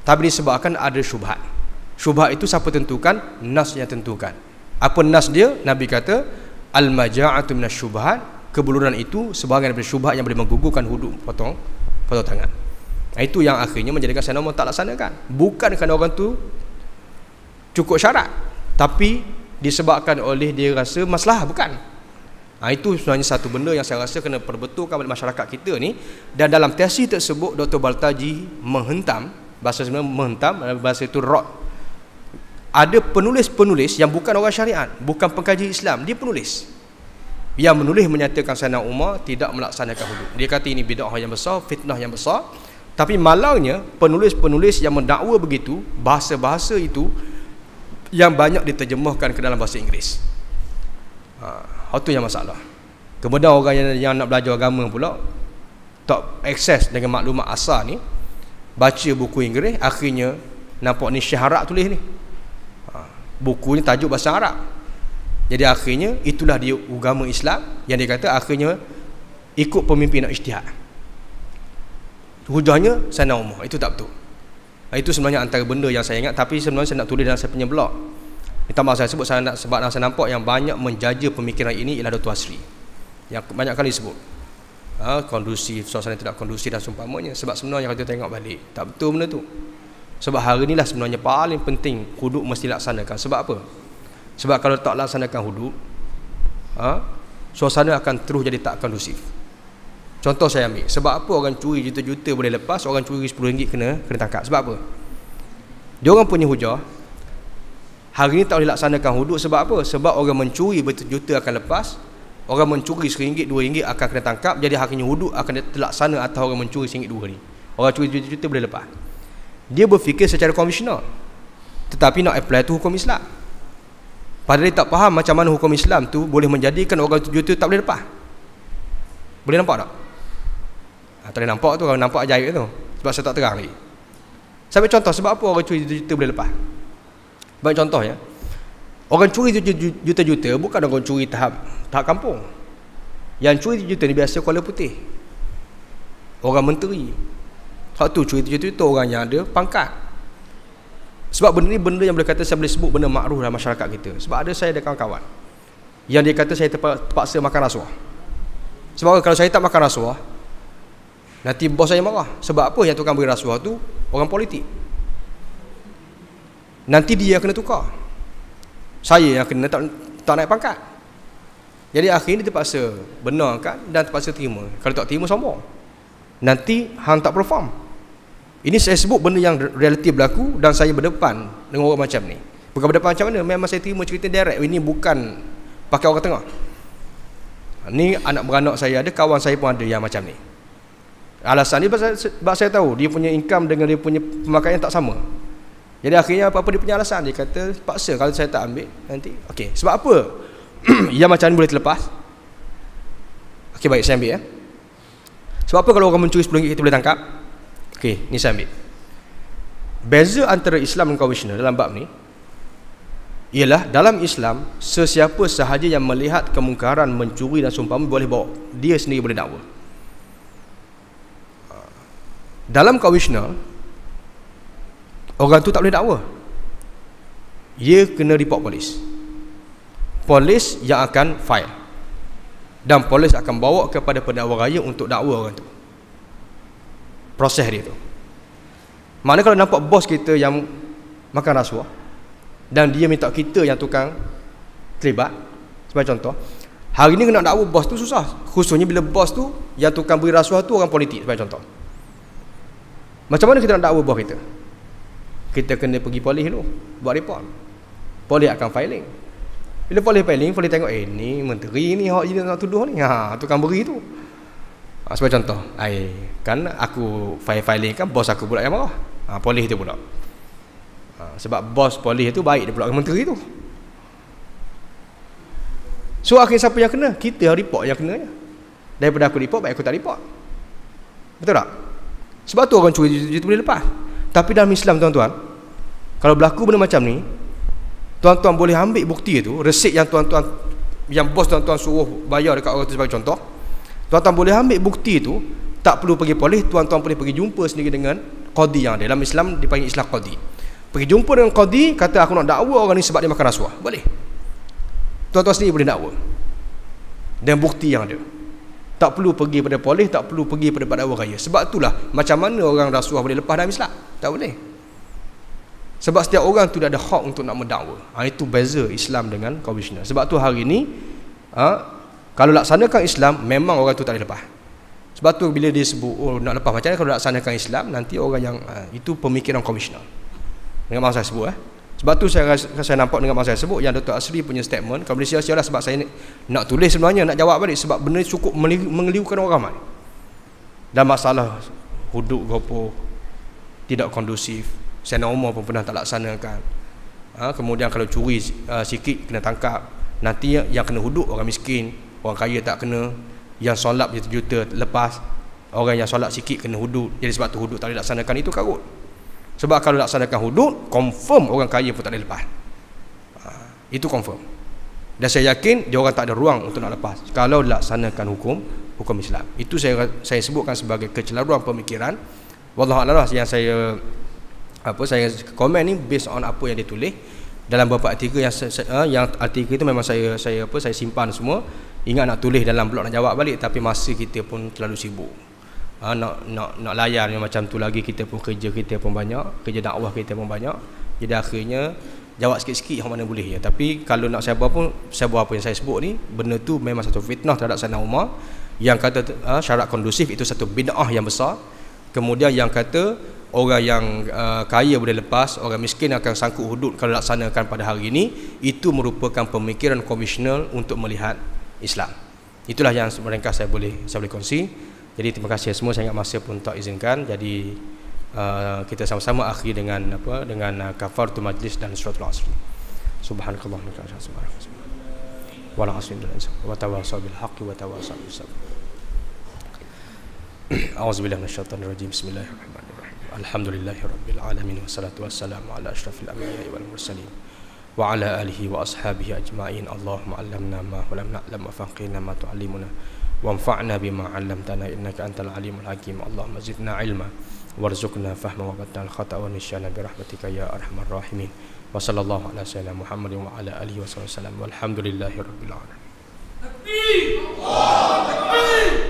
tapi disebabkan ada syubhat. Syubhat itu siapa tentukan? Nas yang tentukan. Apa nas dia? Nabi kata al-maja'atu minasyubhat, kebuluran itu sebahagian daripada syubhat yang boleh menggugurkan hudud potong tangan. Itu yang akhirnya menjadikan Sayyidina Umar tak laksanakan. Bukan kerana orang tu cukup syarat, tapi disebabkan oleh dia rasa maslahah, bukan. Itu sebenarnya satu benda yang saya rasa kena perbetulkan oleh masyarakat kita ni. Dan dalam tesis tersebut Dr. Baltaji menghentam, bahasa sebenarnya menghentam, bahasa itu rot. Ada penulis-penulis yang bukan orang syariat, bukan pengkaji Islam, dia penulis yang menulis menyatakan Sayyidina Umar tidak melaksanakan hudud. Dia kata ini bid'ah yang besar, fitnah yang besar. Tapi malangnya penulis-penulis yang mendakwa begitu, bahasa-bahasa itu yang banyak diterjemahkan ke dalam bahasa Inggeris. Itu yang masalah. Kemudian orang yang nak belajar agama pula tak akses dengan maklumat asal ni, baca buku Inggeris, akhirnya nampak ni syaharat tulis ni, bukunya tajuk bahasa Arab. Jadi akhirnya itulah dia agama Islam yang dia kata akhirnya ikut pemimpin nak ijtihad. Hujahnya Sayyidina Umar. Itu tak betul. Itu sebenarnya antara benda yang saya ingat, tapi sebenarnya saya nak tulis dalam saya punya blog. Minta maaf saya sebut sebab saya nampak yang banyak menjaja pemikiran ini ialah Dr. Asri, yang banyak kali sebut kondusif, suasana tidak kondusif dan seumpamanya. Sebab sebenarnya kalau kita tengok balik, tak betul benda tu. Sebab hari inilah sebenarnya paling penting hudud mesti laksanakan. Sebab apa? Sebab kalau tak laksanakan hudud, suasana akan terus jadi tak kondusif. Contoh saya ambil, sebab apa orang curi juta-juta boleh lepas, orang curi RM10 kena tangkap? Sebab apa? Dia orang punya hujah hari ini tak boleh laksanakan hudud. Sebab apa? Sebab orang mencuri berjuta akan lepas, orang mencuri RM1, RM2 akan kena tangkap. Jadi akhirnya hudud akan terlaksana atas orang mencuri RM1, RM2. Orang curi juta-juta boleh lepas. Dia berfikir secara konvensional, tetapi nak apply tu hukum Islam. Padahal dia tak faham macam mana hukum Islam tu boleh menjadikan orang juta tak boleh lepas. Boleh nampak tak? Tak boleh nampak tu, kalau nampak ajaib tu, sebab saya tak terang lagi. Saya ambil contoh, sebab apa orang curi juta boleh lepas. Banyak contoh ya. Orang curi juta-juta bukan orang curi tahap kampung. Yang curi juta ni biasa Kuala Putih, orang menteri. Hak tu curi juta-juta orang yang ada pangkat. Sebab benda ni benda yang boleh kata saya boleh sebut benda makruh dalam masyarakat kita. Sebab ada saya ada kawan-kawan yang dia kata saya terpaksa makan rasuah. Sebab kalau saya tak makan rasuah, nanti bos saya marah. Sebab apa? Yang tukang beri rasuah tu orang politik. Nanti dia kena tukar, saya yang kena tak naik pangkat. Jadi akhirnya dia terpaksa benarkan dan terpaksa terima. Kalau tak terima sombong, nanti hang tak perform. Ini saya sebut benda yang realiti berlaku dan saya berdepan dengan orang macam ni. Bukan berdepan macam mana, memang saya terima cerita direct. Ini bukan pakai orang tengah. Ni anak beranak saya ada, kawan saya pun ada yang macam ni. Alasan ni sebab saya tahu dia punya income dengan dia punya pemakaian tak sama. Jadi akhirnya apa-apa dia punya alasan, dia kata paksa kalau saya tak ambil nanti. Okey, sebab apa? Yang macam ni boleh terlepas. Okey, baik, saya ambil ya. Sebab apa kalau orang mencuri RM10 kita boleh tangkap? Okey, ni saya ambil. Beza antara Islam dan konvensional dalam bab ni ialah dalam Islam sesiapa sahaja yang melihat kemungkaran mencuri dan seumpama boleh bawa, dia sendiri boleh dakwa. Dalam konvensional orang tu tak boleh dakwa. Dia kena report polis. Polis yang akan file dan polis akan bawa kepada pendakwa raya untuk dakwa orang tu. Proses dia tu. Mana kalau nampak bos kita yang makan rasuah dan dia minta kita yang tukang terlibat, sebagai contoh, hari ni kena dakwa bos tu susah. Khususnya bila bos tu yang tukang beri rasuah tu orang politik, sebagai contoh. Macam mana kita nak dakwa bos kita? Kita kena pergi polis dulu, buat report. Polis akan filing. Bila polis filing, polis tengok, ni menteri ni hak dia nak tuduh ni. Tukang beri tu. Sebagai contoh, kan aku filing kan bos aku pula yang marah. Polis tu pula. Sebab bos polis tu baik, dia pula menteri tu. So akhirnya siapa yang kena? Kita yang report yang kena. Daripada aku report, baik aku tak report. Betul tak? Sebab tu orang curi tu boleh lepas. Tapi dalam Islam tuan-tuan, kalau berlaku benda macam ni, tuan-tuan boleh ambil bukti tu, resit yang tuan-tuan, yang bos tuan-tuan suruh bayar dekat orang tu sebagai contoh. Tuan-tuan boleh ambil bukti tu, tak perlu pergi polis, tuan-tuan boleh pergi jumpa sendiri dengan qadi yang ada. Dalam Islam dipanggil istilah qadi. Pergi jumpa dengan qadi, kata aku nak dakwa orang ni sebab dia makan rasuah. Boleh. Tuan-tuan sendiri boleh dakwa dengan bukti yang ada. Tak perlu pergi pada polis, tak perlu pergi pada pendakwa raya. Sebab itulah macam mana orang rasuah boleh lepas dalam Islam? Tak boleh. Sebab setiap orang tu dah ada hak untuk nak mendakwa. Itu beza Islam dengan konvensional. Sebab tu hari ni kalau laksanakan Islam, memang orang tu tak boleh lepas. Sebab tu bila dia sebut nak lepas, macam mana kalau laksanakan Islam, nanti orang yang itu pemikiran konvensional. Dengan masa saya sebut Sebab tu saya nampak dengan masa saya sebut yang Dr. Asri punya statement, kalau boleh sia-sia lah, sebab saya nak tulis sebenarnya, nak jawab balik, sebab benda cukup mengeliukan orang ramai. Dan masalah hudud gopo tidak kondusif, Sena Umar pun pernah tak laksanakan. Kemudian kalau curi sikit kena tangkap, nanti yang kena hudud orang miskin, orang kaya tak kena, yang solat juta-juta lepas, orang yang solat sikit kena hudud. Jadi sebab tu hudud tak boleh laksanakan, itu karut. Sebab kalau laksanakan hudud, confirm orang kaya pun tak boleh lepas. Itu confirm. Dan saya yakin dia orang tak ada ruang untuk nak lepas kalau laksanakan hukum Islam. Itu saya sebutkan sebagai kecelaruan pemikiran. Wallahu a'lam, yang saya komen ni based on apa yang dia tulis dalam beberapa artikel yang artikel itu memang saya simpan semua. Ingat nak tulis dalam blog nak jawab balik, tapi masa kita pun terlalu sibuk. Nak layan yang macam tu lagi, kita pun kerja kita pun banyak, kerja dakwah kita pun banyak. Jadi akhirnya jawab sikit-sikit yang mana boleh ya. Tapi kalau nak saya buat apa yang saya sebut ni, benda tu memang satu fitnah terhadap Sayyidina Umar. Yang kata syarat kondusif itu satu bid'ah yang besar. Kemudian yang kata orang yang kaya boleh lepas, orang miskin akan sangkut hudud kalau laksanakan pada hari ini, itu merupakan pemikiran konvensional untuk melihat Islam. Itulah yang ringkas saya boleh kongsi. Jadi terima kasih semua, saya ingat masa pun tak izinkan. Jadi kita sama-sama akhir dengan kafaratul majlis dan suratul asr. Subhanakallahumma wa bihamdika wa la ilaha illa anta wa tawassaw bil haqqi wa tawassaw bis sabr. A'udzubillahi minasyaitonir rajim. Bismillahirrahmanirrahim. Alhamdulillahirabbil alamin wassalatu wassalamu ala asyrafil anbiya'i wal mursalin wa ala alihi wa ashabihi ajma'in. Allahumma 'allimna ma lam na'lam wa faqihna ma tu'allimuna wanfa'na bima 'allamtana innaka antal alimul hakim. Allahumma zidna ilma warzuqna fahma wa batal khata wa nisyana bi rahmatika ya arhamar rahimin. Wa sallallahu ala sayyidina Muhammadin wa ala alihi wa sallam. Walhamdulillahi rabbil alamin. Takbir! Allahu Akbar!